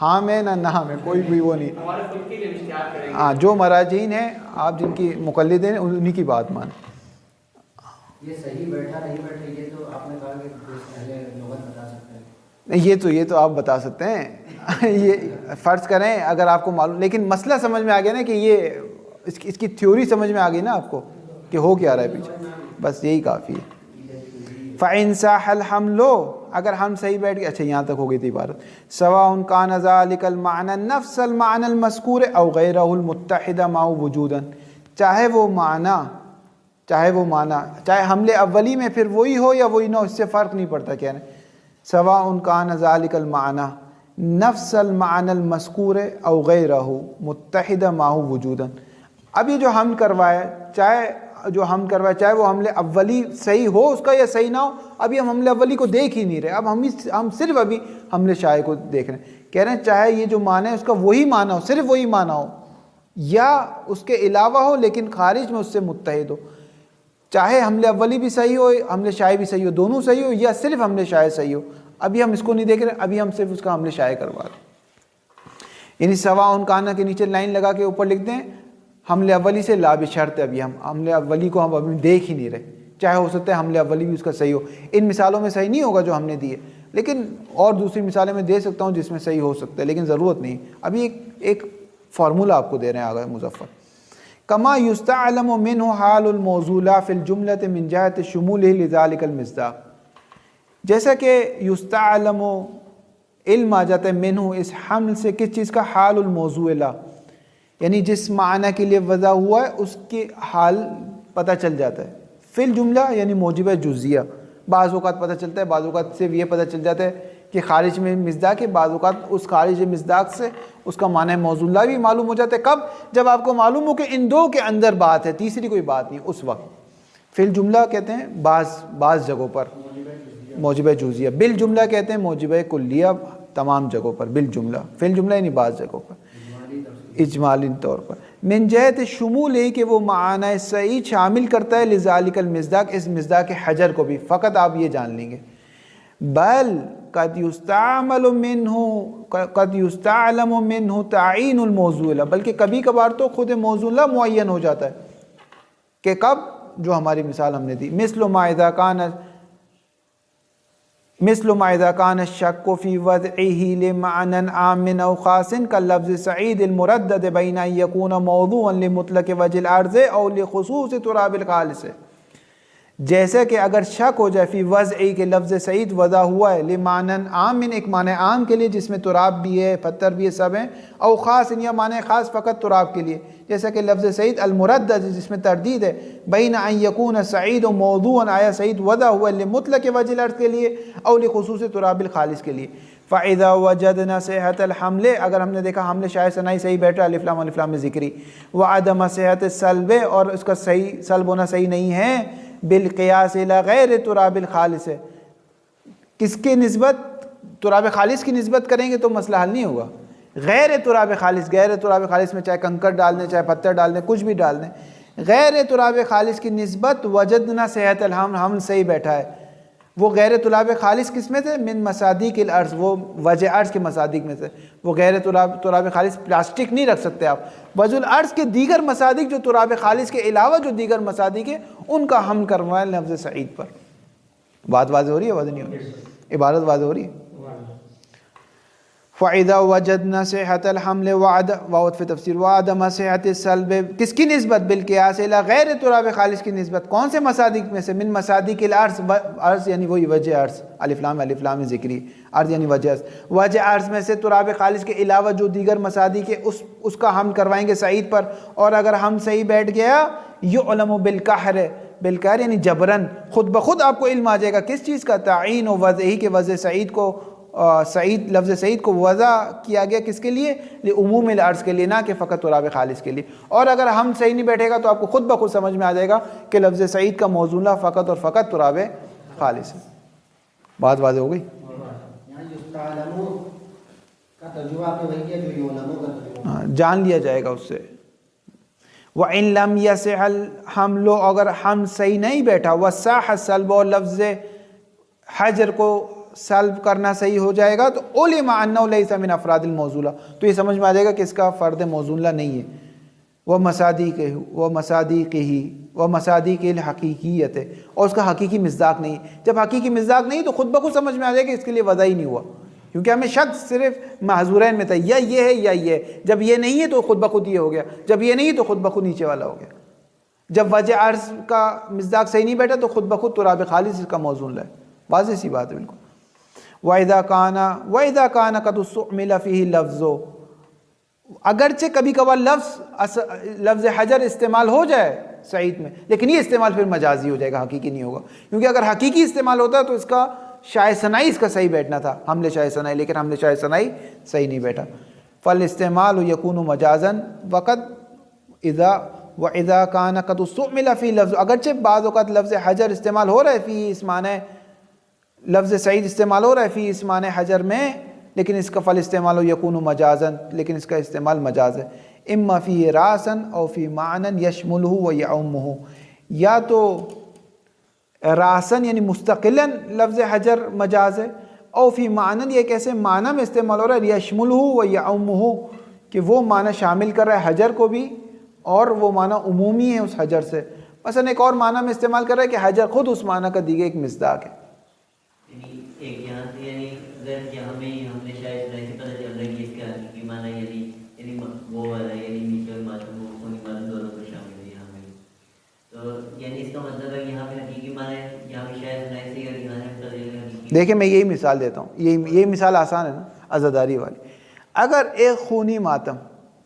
ہاں میں نہ نہ میں، کوئی بھی وہ نہیں. ہاں جو مراجعین ہیں آپ جن کی مقلد ہیں انہی کی بات مانیں. یہ صحیح بیٹھا نہیں بیٹھا یہ تو آپ نے کہا کہ پہلے لغت بتا سکتے ہیں. یہ تو آپ بتا سکتے ہیں. یہ فرض کریں اگر آپ کو معلوم، لیکن مسئلہ سمجھ میں آ گیا نا کہ یہ اس کی تھیوری سمجھ میں آ گئی نا آپ کو کہ ہو کیا رہا ہے پیچھے، بس یہی کافی ہے. فَإِن صَحَّ الْحَمْلُ، اگر ہم صحیح بیٹھ گئے. اچھا یہاں تک ہو گئی تھی عبارت. سواء كان ذلك المعنى نفس المعنى المذكور او غيره المتحد معه وجودا، چاہے وہ معنی چاہے حملے اولی میں پھر وہی ہو یا وہی نہ ہو، اس سے فرق نہیں پڑتا. کہنا سواء كان ذلك المعنى نفس المعنى المذكور او غيره متحد معه وجودا. اب یہ جو ہم کروائے، چاہے وہ حملے اولی صحیح ہو اس کا یا صحیح نہ ہو، ابھی ہم حملے اولی کو دیکھ ہی نہیں رہے، اب ہم صرف ابھی حملے شائع کو دیکھ رہے ہیں. کہہ رہے ہیں چاہے یہ جو معنی ہے اس کا وہی معنی ہو، صرف وہی معنی ہو، یا اس کے علاوہ ہو لیکن خارج میں اس سے متحد ہو. چاہے حملے اولی بھی صحیح ہو، حملے شائع بھی صحیح ہو، دونوں صحیح ہو، یا صرف حملے شائع صحیح ہو. ابھی ہم اس کو نہیں دیکھ رہے، ابھی ہم صرف اس کا حملے شائع کروا رہے ہیں. یعنی سواء کان کے نیچے لائن لگا کے اوپر لکھ دیں حملے اولی سے لا بشرط. ابھی ہم حملے اولی کو ہم ابھی دیکھ ہی نہیں رہے، چاہے ہو سکتا ہے حملے اولی بھی اس کا صحیح ہو. ان مثالوں میں صحیح نہیں ہوگا جو ہم نے دی ہے، لیکن اور دوسری مثالیں میں دے سکتا ہوں جس میں صحیح ہو سکتا ہے، لیکن ضرورت نہیں. ابھی ایک فارمولہ آپ کو دے رہے ہیں آگے مظفر. کما یستعلم منہ حال الموضوع فی الجملۃ من جہت شمولہ لذلک المصداق، جیسا کہ یستعلم علم آ جاتا ہے منہ اس حمل سے، کس چیز کا؟ حال الموضوع لا، یعنی جس معنی کے لیے وضع ہوا ہے اس کے حال پتہ چل جاتا ہے. فی الجملہ یعنی موجب جزیہ، بعض اوقات پتہ چلتا ہے، بعض اوقات صرف یہ پتہ چل جاتا ہے کہ خارج میں مصداق ہے، بعض اوقات اس خارج مصداق سے اس کا معنی موضوع لا بھی معلوم ہو جاتا ہے. کب؟ جب آپ کو معلوم ہو کہ ان دو کے اندر بات ہے، تیسری کوئی بات نہیں، اس وقت. فی الجملہ کہتے ہیں بعض جگہوں پر موجب جزیہ، بالجملہ کہتے ہیں موجب کلیہ تمام جگہوں پر، بالجملہ. فی الجملہ یعنی بعض جگہوں پر اجمالی طور پر. من جہت شمول ہے کہ وہ معنی سعید شامل کرتا ہے لذالک المصداق، اس مصداق حجر کو بھی. فقط آپ یہ جان لیں گے. بل قد یستعمل منہ تعین الموضوع له، بلکہ کبھی کبھار تو خود موضوع لا معین ہو جاتا ہے. کہ کب؟ جو ہماری مثال ہم نے دی. مثل ما اذا كان الشك في وضعه لمعنى عام او خاص كاللفظ سعيد المردد بين ان يكون موضوعا لمطلق وجه العرض او لخصوص تراب الخالص. جیسے کہ اگر شک ہو جائے فی وضعی کہ لفظ سعید وضع ہوا ہے لمعنی عام، ایک معنی عام کے لیے جس میں تراب بھی ہے، پتھر بھی ہے، سب ہیں، او خاص یا معنی خاص فقط تراب کے لیے، جیسا کہ لفظ سعید المردد جس میں تردید ہے، بین ان یکون سعید موضوعا، آیا سعید وضع ہوا ہے لمطلق وجہ الارض کے لیے او لخصوص تراب الخالص کے لیے. فاذا وجدنا صحت الحمل، اگر ہم نے دیکھا حمل شائع ثنائی صحیح بیٹھا، الف لام ذکری، وعدم صحت السلب، اور اس کا صحیح سلب ہونا صحیح نہیں ہے، بالقیاس الی غیر تراب الخالص، ہے کس کے نسبت؟ تراب خالص کی نسبت کریں گے تو مسئلہ حل نہیں ہوگا. غیر تراب خالص، غیر تراب خالص میں چاہے کنکر ڈال دیں، چاہے پتھر ڈال دیں، کچھ بھی ڈال دیں، غیر تراب خالص کی نسبت وجدنا صحت الحمل، حمل صحیح بیٹھا ہے. وہ غیر تراب خالص کس میں سے؟ من مصادیق الارض، وہ وجہ ارض کے مصادیق میں سے. وہ غیر تراب خالص پلاسٹک نہیں رکھ سکتے آپ. وجہ الارض کے دیگر مصادیق جو تراب خالص کے علاوہ جو دیگر مصادیق ہیں ان کا حمل کروائیں لفظ سعید پر. بات واضح ہو رہی ہے؟ واضح نہیں ہو رہی؟ عبارت واضح ہو رہی ہے؟ فَإِذَا وَجَدْنَا صِحَّةَ الْحَمْلِ وعد فی تفسیر وَعَدَمَ صِحَّةِ السَّلْبِ، کس کی نسبت؟ بالقیاس الی غیر تراب خالص کی نسبت. کون سے مصادیق میں سے؟ من مصادیق الارض، ارض یعنی وہی وجہ ارض، الف لام ذکری، ارض یعنی وجہ ارض، وجہ ارض میں سے تراب خالص کے علاوہ جو دیگر مصادیق ہے اس کا ہم کروائیں گے سعید پر. اور اگر ہم صحیح بیٹھ گیا، یعلم بالقہر، بالقہر یعنی جبرن، خود بخود آپ کو علم آ جائے گا کس چیز کا؟ تعین و وضعی کے وضع سعید کو، سعید لفظ سعید کو وضع کیا گیا کس کے لیے؟ لعموم الارض کے لیے، نہ کہ فقط تراب خالص کے لیے. اور اگر ہم صحیح نہیں بیٹھے گا تو آپ کو خود بخود سمجھ میں آ جائے گا کہ لفظ سعید کا موضوع فقط اور فقط تراب خالص ہے. بات واضح ہو گئی؟ یہاں یستعلمو کا ترجمہ آپ نے وہی کیا جو یعلمو کا ترجمہ، جان لیا جائے گا اس سے. وَإِن لَمْ يَصِحَ الْحَمْلُ، اگر ہم صحیح نہیں بیٹھا، وَصَحَ السَّلْبُ، اور لفظ حجر کو سلب کرنا صحیح ہو جائے گا، تو عُلِمَ أَنَّهُ لَيْسَ مِنْ أَفْرَادِ الْمَوْصُولَہ، تو یہ سمجھ میں آ جائے گا کہ اس کا فرد موصولہ نہیں ہے. وَمَصَادِقِ الْحَقِیقِیَّۃِ، اور اس کا حقیقی مصداق نہیں. جب حقیقی مصداق نہیں تو خود بخود سمجھ میں آ جائے گا کہ اس کے لیے وضع ہی نہیں ہوا، کیونکہ ہمیں شک صرف محظورین میں تھا، یا یہ ہے یا یہ ہے. جب یہ نہیں ہے تو خود بخود یہ ہو گیا، جب یہ نہیں ہے تو خود بخود نیچے والا ہو گیا. جب وجہ عرض کا مصداق صحیح نہیں بیٹھا تو خود بخود تراب خالص اس کا موضوع ہے. واضح سی بات ہے بالکل. وَإِذَا كَانَ قَدْ اسْتُعْمِلَ فِيهِ اللَّفْظُ، اگرچہ کبھی کبھار لفظ حجر استعمال ہو جائے سعید میں، لیکن یہ استعمال پھر مجازی ہو جائے گا، حقیقی نہیں ہوگا. کیونکہ اگر حقیقی استعمال ہوتا تو اس کا شائع ثنائی اس کا صحیح بیٹھنا تھا، حمل شائع ثنائی، لیکن حمل شائع ثنائی صحیح نہیں بیٹھا. فالاستعمال یکون مجازاً وقت وَإِذَا كَانَ قَدْ اسْتُعْمِلَ فِي لفظ، اگرچہ بعض اوقات لفظ حجر استعمال ہو رہا ہے فی اس معنی، لفظ سعید استعمال ہو رہا ہے فی اس معنی حجر میں، لیکن اس کا فالاستعمال یکون مجازاً، لیکن اس کا استعمال مجاز ہے. اما فی راسن او فی معنی یشملہ و یعمہ، یا تو راسن یعنی مستقلاً لفظ حجر مجاز ہے، او فی معنی یہ کیسے معنی میں استعمال ہو رہا ہے یشملہ و یعمہ، کہ وہ معنی شامل کر رہا ہے حجر کو بھی اور وہ معنی عمومی ہے اس حجر سے. مثلا ایک اور معنی میں استعمال کر رہا ہے کہ حجر خود اس معنی کا دیگه ایک مصداق ہے. یعنی ایک یہاں سے یعنی اگر کہ ہم نے شاید نہیں پتہ چل رہا کہ اس کا حقیقی معنی یعنی وہ والا یعنی نیچے معنی وہ کونی معنی دونوں کو شامل ہے یہاں میں. تو یعنی اس کا مطلب ہے یہاں پہ حقیقی معنی یہاں پہ شاید نہیں سے اور یہاں پہ پتہ چل رہا دیکھیں میں یہی مثال دیتا ہوں, یہی مثال آسان ہے نا, عزاداری والی. اگر ایک خونی ماتم,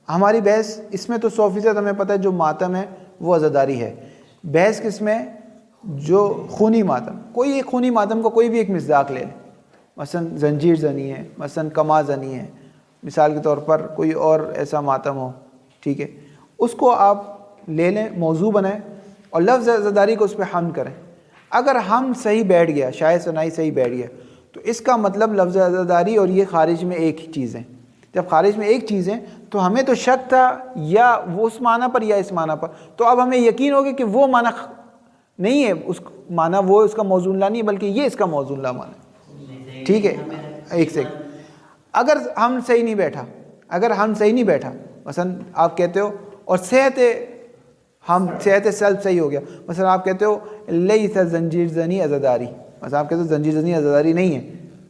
ہماری بحث اس میں تو 100% ہمیں پتہ ہے جو ماتم ہے وہ عزاداری ہے. بحث کس میں؟ جو خونی ماتم. کوئی ایک خونی ماتم کا کوئی بھی ایک مصداق لے لیں, مثلا زنجیر زنی ہے, مثلا کما زنی ہے, مثال کے طور پر کوئی اور ایسا ماتم ہو, ٹھیک ہے, اس کو آپ لے لیں, موضوع بنائیں اور لفظ عزاداری کو اس پہ حمل کریں. اگر ہم صحیح بیٹھ گیا, شاید ثنائی صحیح بیٹھ گیا, تو اس کا مطلب لفظ عزاداری اور یہ خارج میں ایک ہی چیز ہے. جب خارج میں ایک چیز ہے تو ہمیں تو شک تھا یا وہ اس معنی پر یا اس معنی پر, تو اب ہمیں یقین ہوگا کہ وہ معنی نہیں ہے, اس معنی وہ اس کا موضوع لا نہیں بلکہ یہ اس کا موضوع لا معنی ہے. ٹھیک ہے, ایک سیکنڈ. اگر ہم صحیح نہیں بیٹھا, مثلا آپ کہتے ہو اور صحت سلب صحیح ہو گیا, مثلا آپ کہتے ہو لیس زنجیر زنی عزاداری, مثلا آپ کہتے ہو زنجیر زنی عزاداری نہیں ہے,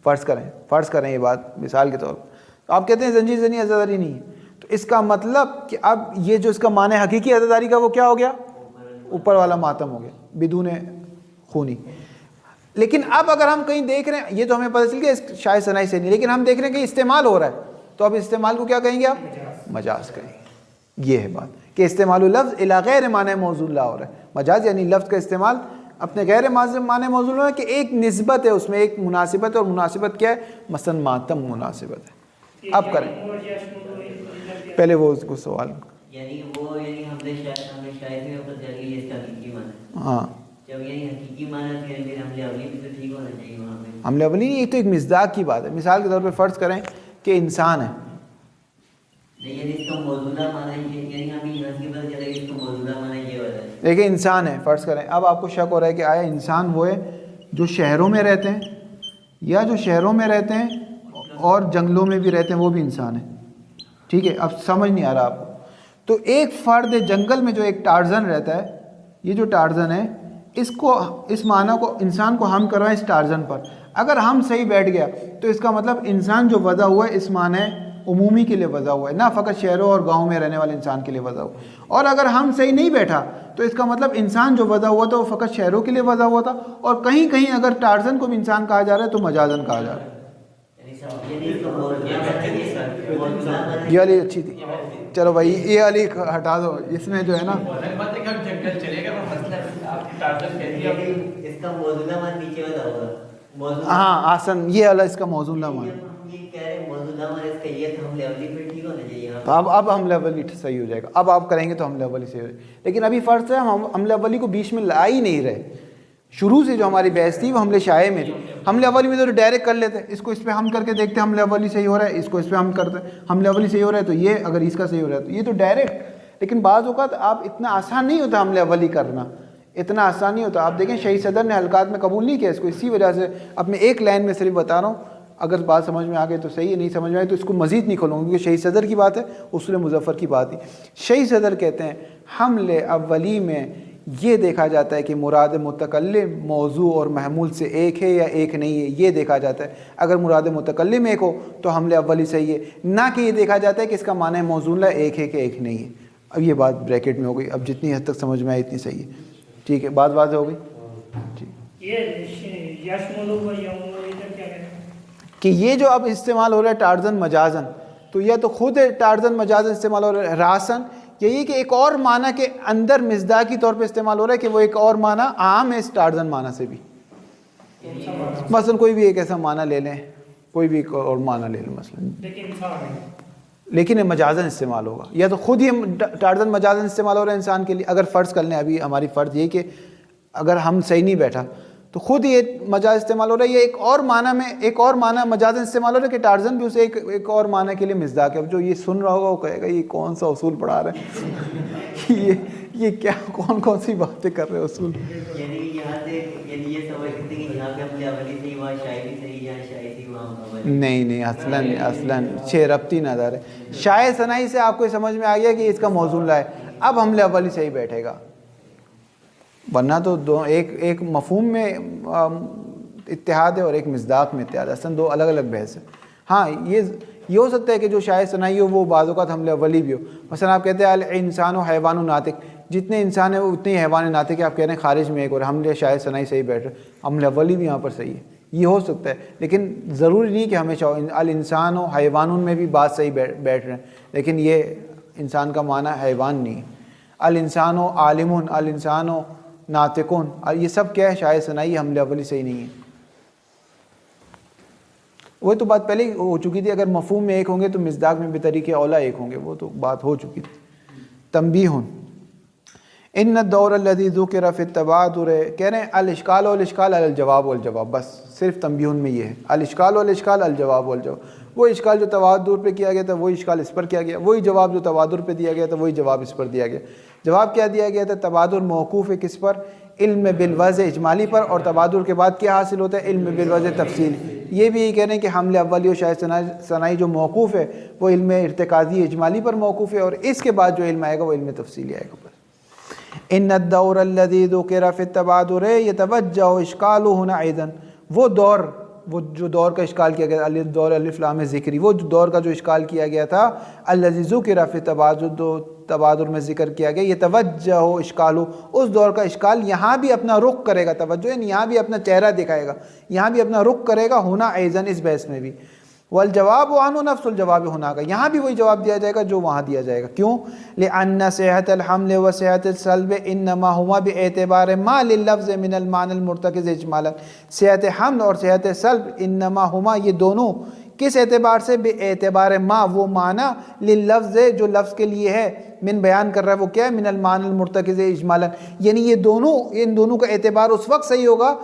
فرض کریں یہ بات مثال کے طور پر, تو آپ کہتے ہیں زنجیر زنی عزاداری نہیں ہے, تو اس کا مطلب کہ اب یہ جو اس کا معنی حقیقی عزاداری کا وہ کیا ہو گیا؟ اوپر والا ماتم ہو گیا بدون خونی. لیکن اب اگر ہم کہیں دیکھ رہے ہیں, یہ تو ہمیں پتہ چل گیا شاید ثنائی سے نہیں, لیکن ہم دیکھ رہے ہیں کہ استعمال ہو رہا ہے, تو اب استعمال کو کیا کہیں گے آپ؟ مجاز کہیں گے. یہ ہے بات کہ استعمال لفظ الی غیر معنی موضوع لا ہو رہا ہے. مجاز یعنی لفظ کا استعمال اپنے غیر معنی موضوع لا ہے, کہ ایک نسبت ہے اس میں, ایک مناسبت ہے, اور مناسبت کیا ہے؟ مثلا ماتم مناسبت ہے. اب کریں پہلے وہ اس کو سوال. یعنی ہم نے شاید میں اوپر جا کے یہ اس کا حقیقی معنی ہے. ہاں, جب یعنی حقیقی معنی ہے پھر حملے اولی بھی تو ٹھیک ہونا چاہیے وہاں پہ. حملے اولی نہیں, یہ تو ایک مصداق کی بات ہے. مثال کے طور پہ فرض کریں کہ انسان ہے, یعنی اس کا موجودہ معنی یہ, یعنی ہم یہاں کی بات کریں اس کا موجودہ معنی یہ ہوتا ہے. دیکھیں انسان ہے, فرض کریں, اب آپ کو شک ہو رہا ہے کہ آیا انسان وہ ہے جو شہروں میں رہتے ہیں, یا جو شہروں میں رہتے ہیں اور جنگلوں میں بھی رہتے ہیں وہ بھی انسان ہے. ٹھیک ہے, اب سمجھ نہیں آ رہا آپ کو. تو ایک فرد جنگل میں جو ایک ٹارزن رہتا ہے, یہ جو ٹارزن ہے اس معنی کو انسان کو ہم کروائیں اس ٹارزن پر. اگر ہم صحیح بیٹھ گیا تو اس کا مطلب انسان جو وضع ہوا ہے اس معنی عمومی کے لیے وضع ہوا ہے, نہ فقط شہروں اور گاؤں میں رہنے والے انسان کے لیے وضع ہوا. اور اگر ہم صحیح نہیں بیٹھا تو اس کا مطلب انسان جو وضع ہوا تھا وہ فقط شہروں کے لیے وضع ہوا تھا, اور کہیں کہیں اگر ٹارزن کو بھی انسان کہا جا رہا ہے تو مجازن کہا جا رہا ہے. یہ والی اچھی تھی, چلو بھائی یہ والی ہٹا دو, اس میں جو ہے نا اس کا موجودہ معنی نیچے والا ہوگا. ہاں آسن, یہ والا اس کا موضوع نہ مان. یہ کہہ رہے ہیں موجودہ معنی اس کا یہ تھا, ہم لیولی پہ ٹھیک ہونا چاہیے. تو اب ہم لیول ہی صحیح ہو جائے گا. اب آپ کریں گے تو ہم لیول ہی صحیح ہو جائے گا. لیکن ابھی فرض ہے ہم لیول کو بیچ میں لا ہی نہیں رہے. شروع سے جو ہماری بحث تھی وہ حملے شائع میں تھی. حملے اولی میں تو ڈائریکٹ کر لیتے, اس کو اس پہ ہم کر کے دیکھتے حملے اولی صحیح ہو رہا ہے, اس کو اس پہ ہم کرتے حملے اولی صحیح ہو رہا ہے, تو یہ اگر اس کا صحیح ہو رہا ہے تو یہ تو ڈائریکٹ. لیکن بعض اوقات آپ اتنا آسان نہیں ہوتا حملے اولی کرنا, اتنا آسان نہیں ہوتا. آپ دیکھیں شہید صدر نے حلقات میں قبول نہیں کیا اس کو, اسی وجہ سے اب میں ایک لائن میں صرف بتا رہا ہوں. اگر بات سمجھ میں آ گئی تو صحیح ہے, نہیں سمجھ میں آئی تو اس کو مزید نہیں کھولوں گا, کیونکہ شہید صدر کی بات ہے, اصول مظفر کی بات ہی. شہید صدر کہتے ہیں حملے اولی میں یہ دیکھا جاتا ہے کہ مراد متکلم موضوع اور محمول سے ایک ہے یا ایک نہیں ہے, یہ دیکھا جاتا ہے. اگر مراد متکلم ایک ہو تو حملے اولی صحیح ہے, نہ کہ یہ دیکھا جاتا ہے کہ اس کا معنی موضوع ایک ہے کہ ایک نہیں ہے. اب یہ بات بریکٹ میں ہو گئی, اب جتنی حد تک سمجھ میں آئی اتنی صحیح ہے. ٹھیک ہے, بات واضح ہو گئی. کہ یہ جو اب استعمال ہو رہا ہے ٹارزن مجازن, تو یا تو خود ٹارزن مجازن استعمال ہو رہا ہے راسن, یہی کہ ایک اور معنی کے اندر مصداقی طور پہ استعمال ہو رہا ہے کہ وہ ایک اور معنی عام ہے اس ٹارزن معنی سے بھی. مثلا کوئی بھی ایک ایسا معنی لے لیں, کوئی بھی ایک اور معنی لے لیں مثلا, لیکن مجازن استعمال ہوگا. یا تو خود ہی ٹارزن مجازن استعمال ہو رہا ہے انسان کے لیے. اگر فرض کر لیں, ابھی ہماری فرض یہ کہ اگر ہم صحیح نہیں بیٹھا تو خود یہ مجاز استعمال ہو رہا ہے, یہ ایک اور معنی میں ایک اور معنی مجازن استعمال ہو رہا ہے کہ ٹارزن بھی اسے ایک اور معنی کے لیے مصداق ہے. اب جو یہ سن رہا ہوگا وہ کہے گا یہ کون سا اصول پڑھا رہے ہیں, یہ کیا کون سی باتیں کر رہے ہیں اصول. یعنی یہاں سے یعنی یہ سمجھتے ہیں کہ یہاں پہ ہم اولی صحیح, وہاں شاعری صحیح, یہاں شاعری صحیح, وہاں نہیں اصلاً چھ ربطی نظر ہے. شاعر ثنائی سے آپ کو سمجھ میں آ گیا کہ اس کا موضوع ہے, اب حملے اولی صحیح بیٹھے گا, ورنہ تو ایک مفہوم میں اتحاد ہے اور ایک مصداق میں اتحاد ہے. اصلاً دو الگ الگ بحث ہے. ہاں یہ ہو سکتا ہے کہ جو شاعر ثنائی ہو وہ بعض اوقات حملے اولی بھی ہو. مثلا آپ کہتے ہیں الانسان و حیوان و ناطق, جتنے انسان ہیں وہ اتنے حیوان ناطق ہے, آپ کہہ رہے ہیں خارج میں ایک, اور حملے شاعر ثنائی صحیح بیٹھ رہے, حملے اولی بھی یہاں پر صحیح ہے. یہ ہو سکتا ہے، لیکن ضروری نہیں کہ ہمیشہ الانسان و حیوانون میں بھی بات صحیح بیٹھ رہے ہیں، لیکن یہ انسان کا معنی حیوان نہیں ہے۔ الانسان و عالمون، الانسان و ناطقون، یہ سب کیا ہے؟ شائع ثنائی، حملہ اولی صحیح نہیں ہے۔ وہ تو بات پہلے ہی ہو چکی تھی، اگر مفہوم میں ایک ہوں گے تو مصداق میں بطریق اولا ایک ہوں گے، وہ تو بات ہو چکی تھی۔ تنبیہ ان الدور الذی ذکر فی التبادر، کہہ رہے ہیں الاشکال والاشکال علی الجواب والجواب، بس صرف تنبیہ میں یہ ہے، الاشکال والاشکال الجواب والجواب، وہ اشکال جو تبادر پہ کیا گیا تھا وہی اشکال اس پر کیا گیا، وہی جواب جو تبادر پہ دیا گیا تھا وہی جواب اس پر دیا گیا۔ جواب کیا دیا گیا تھا؟ تبادر موقوف ہے کس پر؟ علم بالوضع اجمالی پر، اور تبادر کے بعد کیا حاصل ہوتا ہے؟ علم بالوضع تفصیلی۔ یہ بھی کہہ رہے ہیں کہ حمل اولی و شائع ثنائی جو موقوف ہے وہ علم ارتکازی اجمالی پر موقوف ہے، اور اس کے بعد جو علم آئے گا وہ علم تفصیلی آئے گا۔ بس ان الدور الذی ذکر فی التبادر یتوجہ اشکالہ ہنا ایضا، وہ جو دور کا اشکال کیا گیا، دور الف لام ذکری، وہ دور کا جو اشکال کیا گیا تھا، الذی ذکر فی تبادر میں ذکر کیا گیا، یتوجہ اشکالہ، اس دور کا اشکال یہاں بھی اپنا رخ کرے گا، توجہ یعنی یہاں بھی اپنا چہرہ دکھائے گا، یہاں بھی اپنا رخ کرے گا، ہونا ایضا اس بحث میں بھی، والجواب عنہ نفس الجواب ہونا کا، یہاں بھی وہی جواب دیا جائے گا جو وہاں دیا جائے گا۔ کیوں؟ لأن صحت الحمل و صحت السلب انما ہما باعتبار ما لللفظ من المعنى المرتکز اجمالا، صحت حمل اور صحت سلب انما ہما، یہ دونوں کس اعتبار سے؟ بے اعتبار ما، وہ معنی لللفظ جو لفظ کے لیے ہے، من بیان کر رہا ہے وہ کیا ہے؟ من المعنى المرتکز اجمالا، یعنی یہ دونوں، ان دونوں کا اعتبار اس وقت صحیح ہوگا،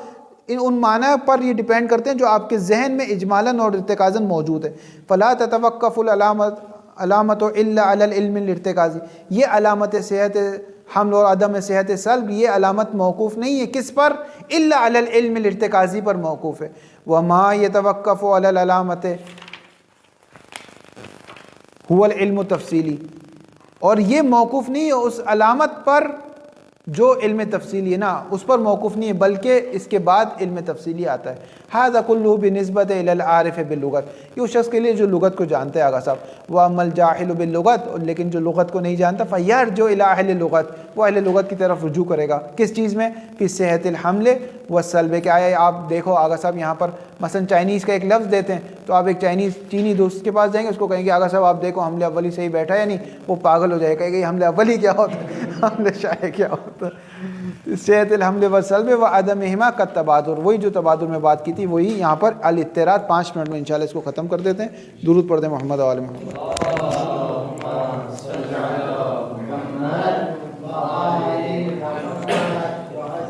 ان معنی پر یہ ڈیپینڈ کرتے ہیں جو آپ کے ذہن میں اجمالاً اور ارتکازاً موجود ہے۔ فلا تتوقف علامت الا علی العلم الارتکازی، یہ علامت صحت حمل اور عدم صحت سلب، یہ علامت موقوف نہیں ہے کس پر؟ الا علی العلم الارتکازی پر موقوف ہے۔ وما یتوقف علی العلامت هو العلم التفصیلی، اور یہ موقوف نہیں ہے اس علامت پر جو علم تفصیلی ہے نا، اس پر موقوف نہیں ہے، بلکہ اس کے بعد علم تفصیلی آتا ہے۔ ھذا کلہ بنسبت الی العارف باللغت، یہ اس شخص کے لیے جو لغت کو جانتا ہے آغا صاحب، واما الجاہل باللغت، لیکن جو لغت کو نہیں جانتا، فیرجع الی اہل اللغت، وہ اہل لغت کی طرف رجوع کرے گا، کس چیز میں؟ فی صحت الحمل والسلب، کہ آیا آپ دیکھو آغا صاحب یہاں پر مثلا چائنیز کا ایک لفظ دیتے ہیں، تو آپ ایک چینی دوست کے پاس جائیں گے، اس کو کہیں گے آغا صاحب آپ دیکھو حمل اولی صحیح بیٹھا ہے نہیں، وہ پاگل ہو جائے گا کہ حمل اولی کیا ہوتا ہے، حمل شائع کیا ہوتا ہے۔ صحت الحمل والسلب و عدمہما کالتبادر، وہی جو تبادر میں بات کی تھی وہی یہاں پر الاضطراد۔ 5 منٹ میں انشاءاللہ اس کو ختم کر دیتے ہیں۔ درود پڑھتے ہیں محمد و آل محمد۔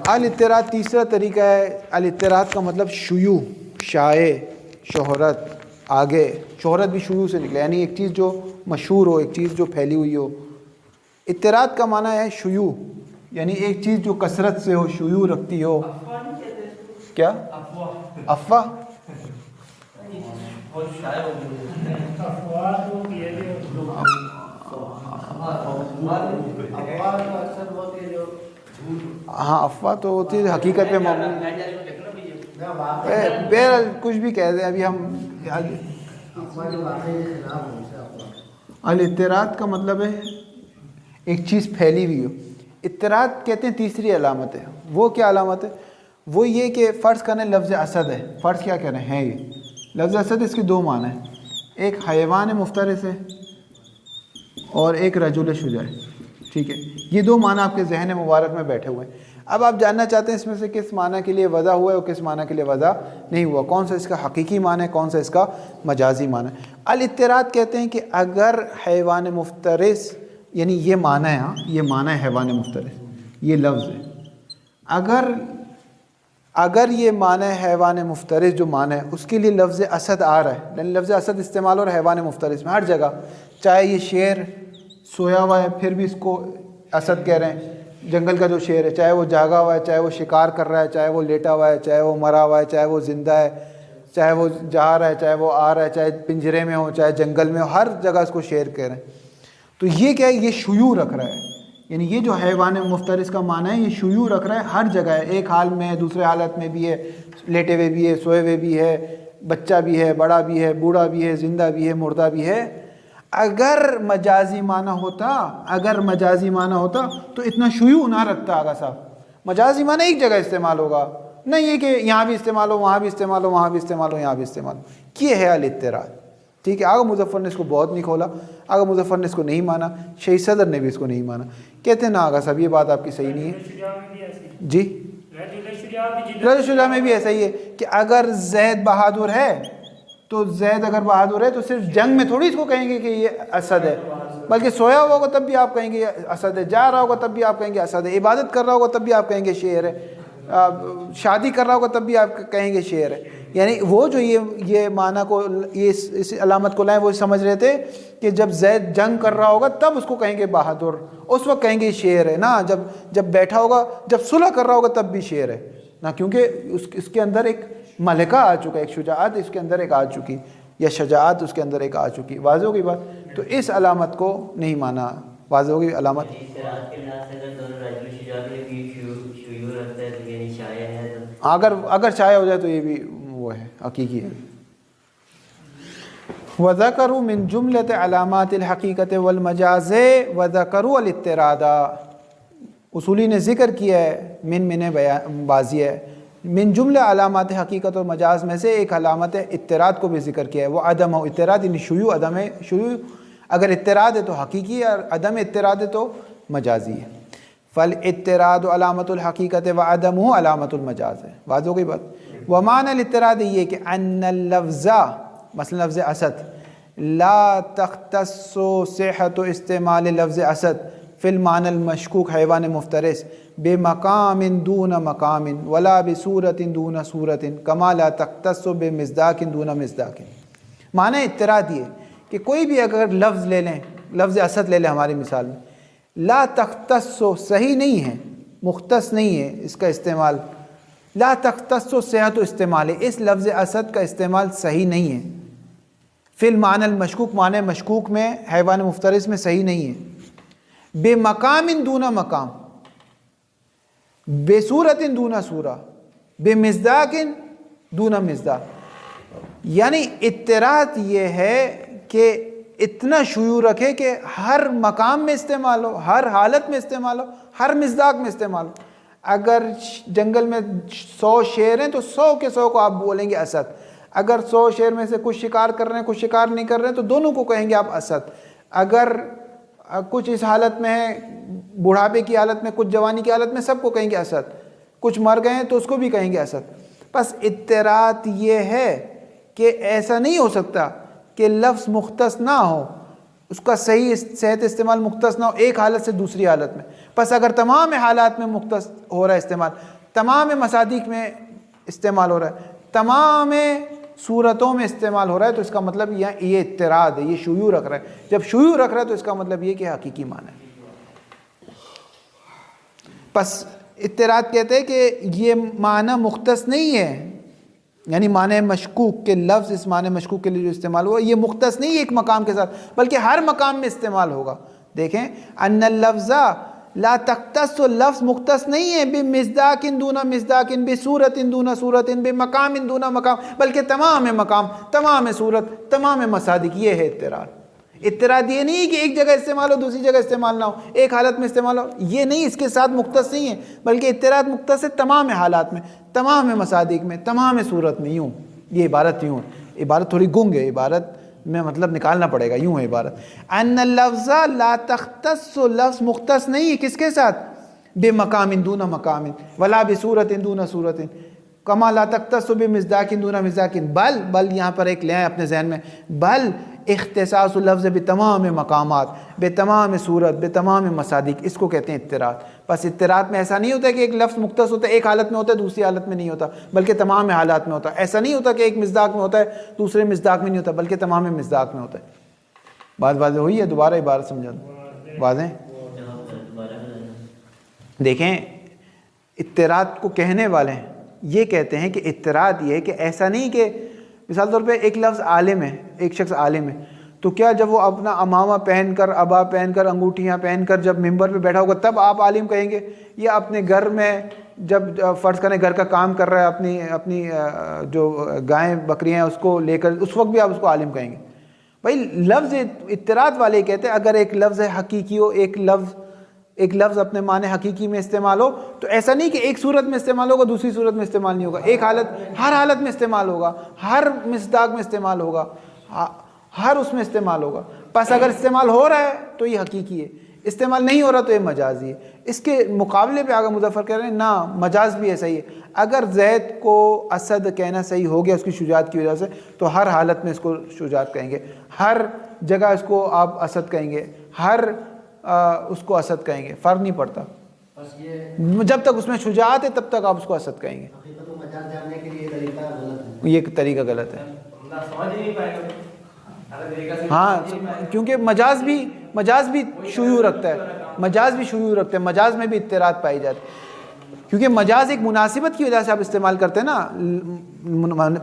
الاضطراد تیسرا طریقہ ہے، الاضطراد کا مطلب شیوع، شائع، شہرت، آگے، شہرت بھی شیوع سے نکلا، یعنی ایک چیز جو مشہور ہو، ایک چیز جو پھیلی ہوئی ہو۔ اضطراد کا معنی ہے شیوع، یعنی ایک چیز جو کثرت سے ہو، شیوع رکھتی ہو۔ کیا؟ افواہ؟ ہاں افواہ تو ہوتی ہے حقیقت پہ مبنی، بہرحال کچھ بھی کہہ دیں، ابھی ہم الاضطراد کا مطلب ہے ایک چیز پھیلی ہوئی ہو۔ اضطراد کہتے ہیں تیسری علامت ہے، وہ کیا علامت ہے؟ وہ یہ کہ فرض کریں لفظ اسد ہے، فرض کیا کہہ رہے ہیں یہ لفظ اسد، اس کے دو معنی ہیں، ایک حیوان مفترس ہے اور ایک رجل شجاع ہے، ٹھیک ہے، یہ دو معنی آپ کے ذہن مبارک میں بیٹھے ہوئے ہیں۔ اب آپ جاننا چاہتے ہیں اس میں سے کس معنی کے لیے وضع ہوا ہے اور کس معنی کے لیے وضع نہیں ہوا، کون سا اس کا حقیقی معنی ہے، کون سا اس کا مجازی معنی ہے۔ الاضطراد کہتے ہیں کہ اگر حیوان مفترس، یعنی یہ معنی ہے، ہاں یہ معنی ہے حیوان مفترس، یہ لفظ ہے، اگر یہ معنی حیوان مفترس جو معنی ہے اس کے لیے لفظ اسد آ رہا ہے، یعنی لفظ اسد استعمال ہو رہا ہے حیوان مفترس میں ہر جگہ، چاہے یہ شیر سویا ہوا ہے پھر بھی اس کو اسد کہہ رہے ہیں، جنگل کا جو شیر ہے، چاہے وہ جاگا ہوا ہے، چاہے وہ شکار کر رہا ہے، چاہے وہ لیٹا ہوا ہے، چاہے وہ مرا ہوا ہے، چاہے وہ زندہ ہے، چاہے وہ جا رہا ہے، چاہے وہ آ رہا ہے، چاہے پنجرے میں ہو چاہے جنگل میں ہو، ہر جگہ اس کو شیر کہہ رہے ہیں۔ تو یہ کیا ہے؟ یہ شیوع رکھ رہا ہے، یعنی یہ جو حیوان مفترس کا معنی ہے یہ شیوع رکھ رہا ہے، ہر جگہ ہے، ایک حال میں ہے، دوسرے حالت میں بھی ہے، لیٹے ہوئے بھی ہے، سوئے ہوئے بھی ہے، بچہ بھی ہے، بڑا بھی ہے، بوڑھا بھی ہے، زندہ بھی ہے، مردہ بھی ہے۔ اگر مجازی معنی ہوتا تو اتنا شیوع نہ رکھتا آگا صاحب، مجازی معنی ایک جگہ استعمال ہوگا، نہیں یہ کہ یہاں بھی استعمال ہو وہاں بھی استعمال ہو وہاں بھی استعمال ہو یہاں بھی استعمال ہو، یہ ہے الاضطراد. ٹھیک ہے. آغا مظفر نے اس کو بہت نہیں کھولا، آغا مظفر نے اس کو نہیں مانا، شہید صدر نے بھی اس کو نہیں مانا. کہتے ہیں نا آغا صاحب یہ بات آپ کی صحیح نہیں ہے. جی رجل شجاع میں بھی ایسا ہی ہے کہ اگر زید بہادر ہے تو زید اگر بہادر ہے تو صرف جنگ میں تھوڑی اس کو کہیں گے کہ یہ اسد ہے، بلکہ سویا ہوا ہوگا تب بھی آپ کہیں گے یہ اسد ہے، جا رہا ہوگا تب بھی آپ کہیں گے اسد ہے، عبادت کر رہا ہوگا تب بھی آپ کہیں گے شعر ہے، شادی کر رہا ہوگا تب بھی آپ کہیں گے شعر ہے. یعنی وہ جو یہ معنی کو یہ اس علامت کو لائیں وہ سمجھ رہے تھے کہ جب زید جنگ کر رہا ہوگا تب اس کو کہیں گے بہادر، اس وقت کہیں گے شعر ہے نا، جب بیٹھا ہوگا جب صلح کر رہا ہوگا تب بھی شعر ہے نا، کیونکہ اس کے اندر ایک ملکہ آ چکا ہے، ایک شجاعت اس کے اندر ایک آ چکی، یا شجاعت اس کے اندر ایک آ چکی. واضح ہوگی بات. تو اس علامت کو نہیں مانا. واضح ہوگی علامت. اگر شائع ہو جائے تو یہ بھی وہ ہے حقیقی ہے. وَذَكَرُوا مِن جُمْلَةِ عَلَامَاتِ الْحَقِيقَةِ وَالْمَجَازِ وَذَكَرُوا الْاِتِّرَادَ. اصولی نے ذکر کیا ہے من بازی ہے، من جملہ علامات حقیقت اور مجاز میں سے ایک علامت اضطراد کو بھی ذکر کیا ہے. وہ عدم و اضطراد یعنی شیوع عدم ہے، شیوع اگر اضطراد ہے تو حقیقی ہے اور عدم اضطراد ہے تو مجازی ہے. فالاضطراد علامت الحقیقت و عدمہ علامت المجاز ہے. واضح ہو گئی بات. ومعنی الاضطراد یہ کہ ان اللفظ مثلا لفظ اسد لا تختص صحت استعمال لفظ اسد فی المعنی المشکوک حیوان مفترس بمقام دون مقام ولا بصورت دون صورت کما لا تختص بمصداق دون مصداق. معنی اضطراد یہ کہ کوئی بھی اگر لفظ لے لیں، لفظ اسد لے لیں ہماری مثال میں، لا تختص صحیح نہیں ہے، مختص نہیں ہے اس کا استعمال، لا تختص صحت استعمال ہے، اس لفظ اسد کا استعمال صحیح نہیں ہے. فی المعنی المشکوک معنی مشکوک میں حیوان مفترس میں صحیح نہیں ہے. بے مقام دون مقام، بے صورت دون صورہ، بے مصداق دون مصداق. یعنی اضطراد یہ ہے کہ اتنا شیوع رکھے کہ ہر مقام میں استعمال ہو، ہر حالت میں استعمال ہو، ہر مصداق میں استعمال ہو. اگر جنگل میں 100 شیر ہیں تو 100 کے 100 کو آپ بولیں گے اسد. اگر 100 شیر میں سے کچھ شکار کر رہے ہیں کچھ شکار نہیں کر رہے ہیں تو دونوں کو کہیں گے آپ اسد. اگر کچھ اس حالت میں ہے، بڑھاپے کی حالت میں، کچھ جوانی کی حالت میں، سب کو کہیں گے اسد. کچھ مر گئے ہیں تو اس کو بھی کہیں گے اسد. بس اضطراد یہ ہے کہ ایسا نہیں ہو سکتا کہ لفظ مختص نہ ہو، اس کا صحیح صحت استعمال مختص نہ ہو ایک حالت سے دوسری حالت میں. پس اگر تمام حالات میں مختص ہو رہا ہے استعمال، تمام مصادیق میں استعمال ہو رہا ہے، تمام صورتوں میں استعمال ہو رہا ہے، تو اس کا مطلب یہ اضطراد ہے، یہ شیوع رکھ رہا ہے. جب شیوع رکھ رہا ہے تو اس کا مطلب یہ کہ حقیقی معنی ہے. پس اضطراد کہتے ہیں کہ یہ معنی مختص نہیں ہے، یعنی معنی مشکوک کے لفظ اس معنی مشکوک کے لیے جو استعمال ہوا یہ مختص نہیں ہے ایک مقام کے ساتھ، بلکہ ہر مقام میں استعمال ہوگا. دیکھیں ان اللفظ لا تختص، لفظ مختص نہیں ہے بمصداق دون مصداق بصورت دون صورت بمقام دون مقام، بلکہ تمام مقام، تمام صورت، تمام مصادیق. یہ ہے اضطراد. اضطراد یہ نہیں کہ ایک جگہ استعمال ہو دوسری جگہ استعمال نہ ہو، ایک حالت میں استعمال ہو، یہ نہیں، اس کے ساتھ مختص نہیں ہے، بلکہ اضطراد مختص ہے تمام حالات میں، تمام مصادیق میں، تمام صورت میں. یوں یہ عبارت یوں ہے، عبارت تھوڑی گنگ ہے، عبارت میں مطلب نکالنا پڑے گا. یوں ہے عبارت ان اللفظ لا تختص، لفظ مختص نہیں ہے کس کے ساتھ؟ بے مقام دون مقام ولا بصورت دون صورت کما لا تختص بمصداق دون مصداق. بل یہاں پر ایک لیں اپنے ذہن میں، بل اختصاص لفظ بتمام مقامات، بے تمام صورت، بے تمام مصادیق، اس کو کہتے ہیں اضطراد. بس اضطراد میں ایسا نہیں ہوتا کہ ایک لفظ مختص ہوتا ہے ایک حالت میں ہوتا ہے دوسری حالت میں نہیں ہوتا، بلکہ تمام حالات میں ہوتا ہے. ایسا نہیں ہوتا کہ ایک مصداق میں ہوتا ہے دوسرے مصداق میں نہیں ہوتا، بلکہ تمام مصداق میں ہوتا ہے. بات واضح ہوئی ہے؟ دوبارہ عبارت سمجھا دوں. واضح؟ دیکھیں اضطراد کو کہنے والے ہیں یہ کہتے ہیں کہ اضطراد یہ ہے کہ ایسا نہیں کہ مثال طور پہ ایک لفظ عالم ہے، ایک شخص عالم ہے، تو کیا جب وہ اپنا امامہ پہن کر، عبا پہن کر، انگوٹھیاں پہن کر جب ممبر پہ بیٹھا ہوگا تب آپ عالم کہیں گے؟ یا اپنے گھر میں جب فرض کریں گھر کا کام کر رہا ہے، اپنی جو گائیں بکریاں ہیں اس کو لے کر، اس وقت بھی آپ اس کو عالم کہیں گے؟ بھائی لفظ اضطراد والے کہتے ہیں اگر ایک لفظ حقیقی ہو، ایک لفظ ایک لفظ اپنے معنی حقیقی میں استعمال ہو تو ایسا نہیں کہ ایک صورت میں استعمال ہوگا دوسری صورت میں استعمال نہیں ہوگا. ایک حالت ہر حالت میں استعمال ہوگا, ہر مصداق میں استعمال ہوگا, ہر اس میں استعمال ہوگا. پس اگر استعمال ہو رہا ہے تو یہ حقیقی ہے, استعمال نہیں ہو رہا تو یہ مجازی ہے. اس کے مقابلے پہ آگے مظفر کہہ رہے ہیں نا مجاز بھی ایسا ہی ہے. اگر زید کو اسد کہنا صحیح ہو گیا اس کی شجاعت کی وجہ سے تو ہر حالت میں اس کو شجاعت کہیں گے, ہر جگہ اس کو آپ اسد کہیں گے, ہر اس کو اسد کہیں گے, فرق نہیں پڑتا. بس یہ جب تک اس میں شجاعت ہے تب تک آپ اس کو اسد کہیں گے. حقیقت و مجاز جاننے کے لیے یہ طریقہ غلط ہے. یہ طریقہ غلط ہے. سمجھ ہی نہیں پائے گا اگر طریقہ سے ہاں کیونکہ مجاز بھی شیوع رکھتا ہے, مجاز بھی شیوع رکھتا ہے, مجاز میں بھی اضطراد پائی جاتی ہے. کیونکہ مجاز ایک مناسبت کی وجہ سے آپ استعمال کرتے ہیں نا,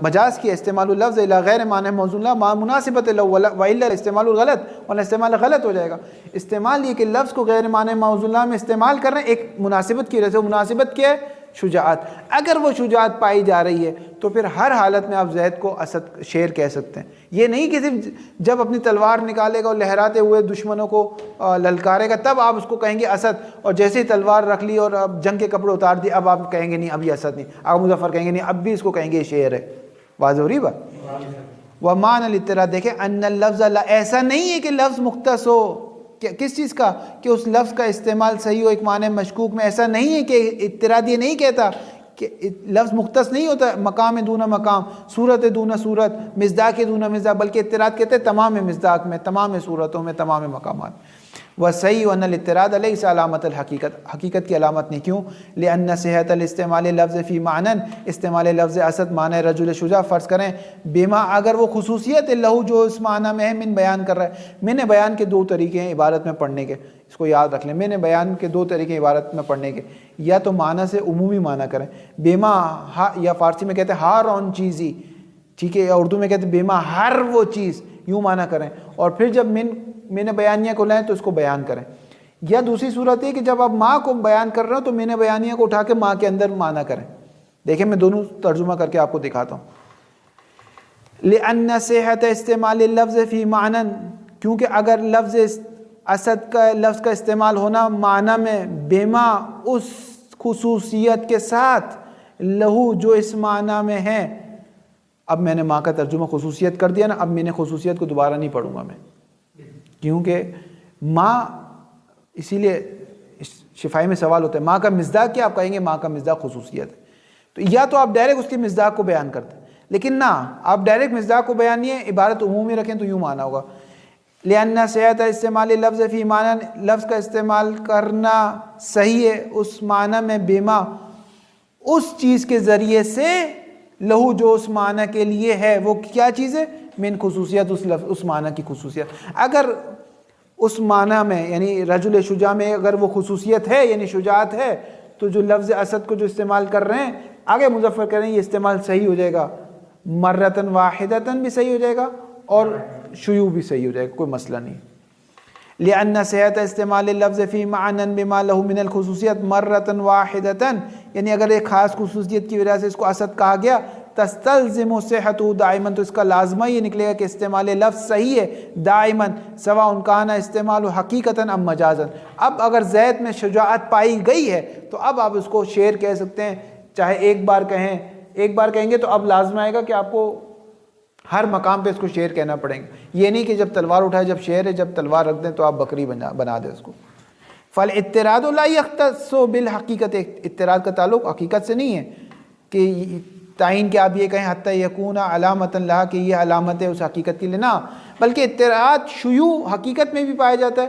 مجاز کی استعمال اللفظ الی غیر معنی موزون لا ما مناسبت له والا استعمال غلط ولا استعمال غلط ہو جائے گا. استعمال یہ کہ لفظ کو غیر معنی موزون لا میں استعمال کر رہے ہیں ایک مناسبت کی وجہ سے. مناسبت کیا ہے؟ شجاعت. اگر وہ شجاعت پائی جا رہی ہے تو پھر ہر حالت میں آپ زید کو اسد شیر کہہ سکتے ہیں. یہ نہیں کہ صرف جب اپنی تلوار نکالے گا اور لہراتے ہوئے دشمنوں کو للکارے گا تب آپ اس کو کہیں گے اسد, اور جیسے ہی تلوار رکھ لی اور اب جنگ کے کپڑے اتار دیے اب آپ کہیں گے نہیں اب یہ اسد نہیں, آپ مظفر کہیں گے نہیں اب بھی اس کو کہیں گے یہ شیر ہے. واضح ہو رہی بات. ومان الاضطراد دیکھیں ان اللفظ ایسا نہیں ہے کہ لفظ مختص ہو. کس چیز کا؟ کہ اس لفظ کا استعمال صحیح ہو ایک معنی مشکوک میں. ایسا نہیں ہے کہ اضطراد یہ نہیں کہتا کہ لفظ مختص نہیں ہوتا, مقام دون مقام, صورت دون صورت, مصداق دون مصداق, بلکہ اضطراد کہتے ہیں تمام مصداق میں, تمام صورتوں میں, تمام مقامات. وصحیح ان الاضطراد لیس علامت الحقیقت, حقیقت کی علامت نہیں. کیوں؟ لأن صحت الاستعمال لفظ فی معنی, استعمال لفظ اسد معنی رجل شجاع فرض کریں بما اگر وہ خصوصیت لہو جو اس معنی میں ہے من بیان کر رہا ہے. میں نے بیان کے دو طریقے ہیں عبارت میں پڑھنے کے, اس کو یاد رکھ لیں. میں نے بیان کے دو طریقے عبارت میں پڑھنے کے, یا تو معنی سے عمومی معنی کریں بما, یا فارسی میں کہتے ہیں ہر اون چیزی, ٹھیک ہے, یا اردو میں کہتے ہیں بما ہر وہ چیز, یوں معنی کریں. اور پھر جب میں نے بیانیہ کو لائیں تو اس کو بیان کریں. یا دوسری صورت ہے کہ جب آپ ماں کو بیان کر رہے ہو تو میں نے بیانیہ کو اٹھا کے ماں کے اندر معنی کریں. دیکھیں میں دونوں ترجمہ کر کے آپ کو دکھاتا ہوں. لأن صحت استعمال اللفظ فی معنی, کیونکہ اگر لفظ اسد کا لفظ کا استعمال ہونا معنی میں بما اس خصوصیت کے ساتھ لہو جو اس معنی میں ہے. اب میں نے ماں کا ترجمہ خصوصیت کر دیا نا, اب میں نے خصوصیت کو دوبارہ نہیں پڑھوں گا میں, کیونکہ ماں, اسی لیے شفائی میں سوال ہوتا ہے ماں کا مصداق کیا, آپ کہیں گے ماں کا مصداق خصوصیت ہے. تو یا تو آپ ڈائریکٹ اس کے مصداق کو بیان کرتے ہیں, لیکن نہ آپ ڈائریکٹ مصداق کو بیان نہیں ہے, عبارت عمومی رکھیں تو یوں معنی ہوگا لأن صحت استعمال لفظ فی معنی, لفظ کا استعمال کرنا صحیح ہے اس معنی میں بما اس چیز کے ذریعے سے لہو جو اس معنی کے لیے ہے. وہ کیا چیز ہے؟ من خصوصیت, اس معنی کی خصوصیت. اگر اس معنی میں یعنی رجل شجاع میں اگر وہ خصوصیت ہے یعنی شجاعت ہے تو جو لفظ اسد کو جو استعمال کر رہے ہیں آگے مظفر کر رہے ہیں یہ استعمال صحیح ہو جائے گا, مرتن واحدتن بھی صحیح ہو جائے گا اور شیوع بھی صحیح ہو جائے گا, کوئی مسئلہ نہیں. لأن صحت استعمال اللفظ فی معنی بما له من الخصوصیت مرتن واحدتن, یعنی اگر ایک خاص خصوصیت کی وجہ سے اس کو اسد کہا گیا تستلزم صحته دائما, تو اس کا لازمہ یہ نکلے گا کہ استعمال لفظ صحیح ہے دائما سواء کان استعمال حقیقتا ام مجازا. اب اگر زید میں شجاعت پائی گئی ہے تو اب آپ اس کو شعر کہہ سکتے ہیں, چاہے ایک بار کہیں, ایک بار کہیں گے تو اب لازم آئے گا کہ آپ کو ہر مقام پہ اس کو شعر کہنا پڑیں گے. یہ نہیں کہ جب تلوار اٹھائے جب شعر ہے, جب تلوار رکھ دیں تو آپ بکری بنا دیں اس کو. فالاضطراد لا يختص بالحقیقت, اضطراد کا تعلق حقیقت سے نہیں ہے کہ تعین کہ آپ یہ کہیں حتی یکون علامتا لہا کہ یہ علامت ہے اس حقیقت کے لیے, نہ, بلکہ اضطراد شیوع حقیقت میں بھی پایا جاتا ہے,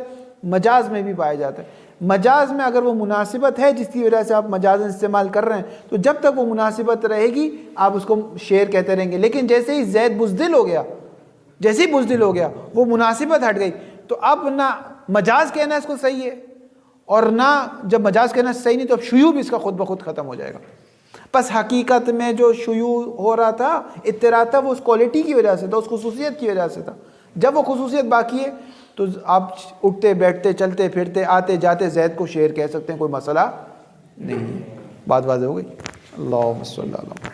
مجاز میں بھی پایا جاتا ہے. مجاز میں اگر وہ مناسبت ہے جس کی وجہ سے آپ مجاز استعمال کر رہے ہیں تو جب تک وہ مناسبت رہے گی آپ اس کو شعر کہتے رہیں گے. لیکن جیسے ہی زید بزدل ہو گیا, جیسے ہی بزدل ہو گیا وہ مناسبت ہٹ گئی تو اب نہ مجاز کہنا اس کو صحیح ہے اور نہ جب مجاز کہنا صحیح نہیں تو اب شیوع بھی اس کا خود بخود ختم ہو جائے گا. پس حقیقت میں جو شیوع ہو رہا تھا اضطراد تھا وہ اس کوالٹی کی وجہ سے تھا, اس خصوصیت کی وجہ سے تھا. جب وہ خصوصیت باقی ہے تو آپ اٹھتے بیٹھتے چلتے پھرتے آتے جاتے زید کو شعر کہہ سکتے ہیں, کوئی مسئلہ نہیں ہے. بات واضح ہو گئی. اللہم صلی اللہ علیہ وسلم.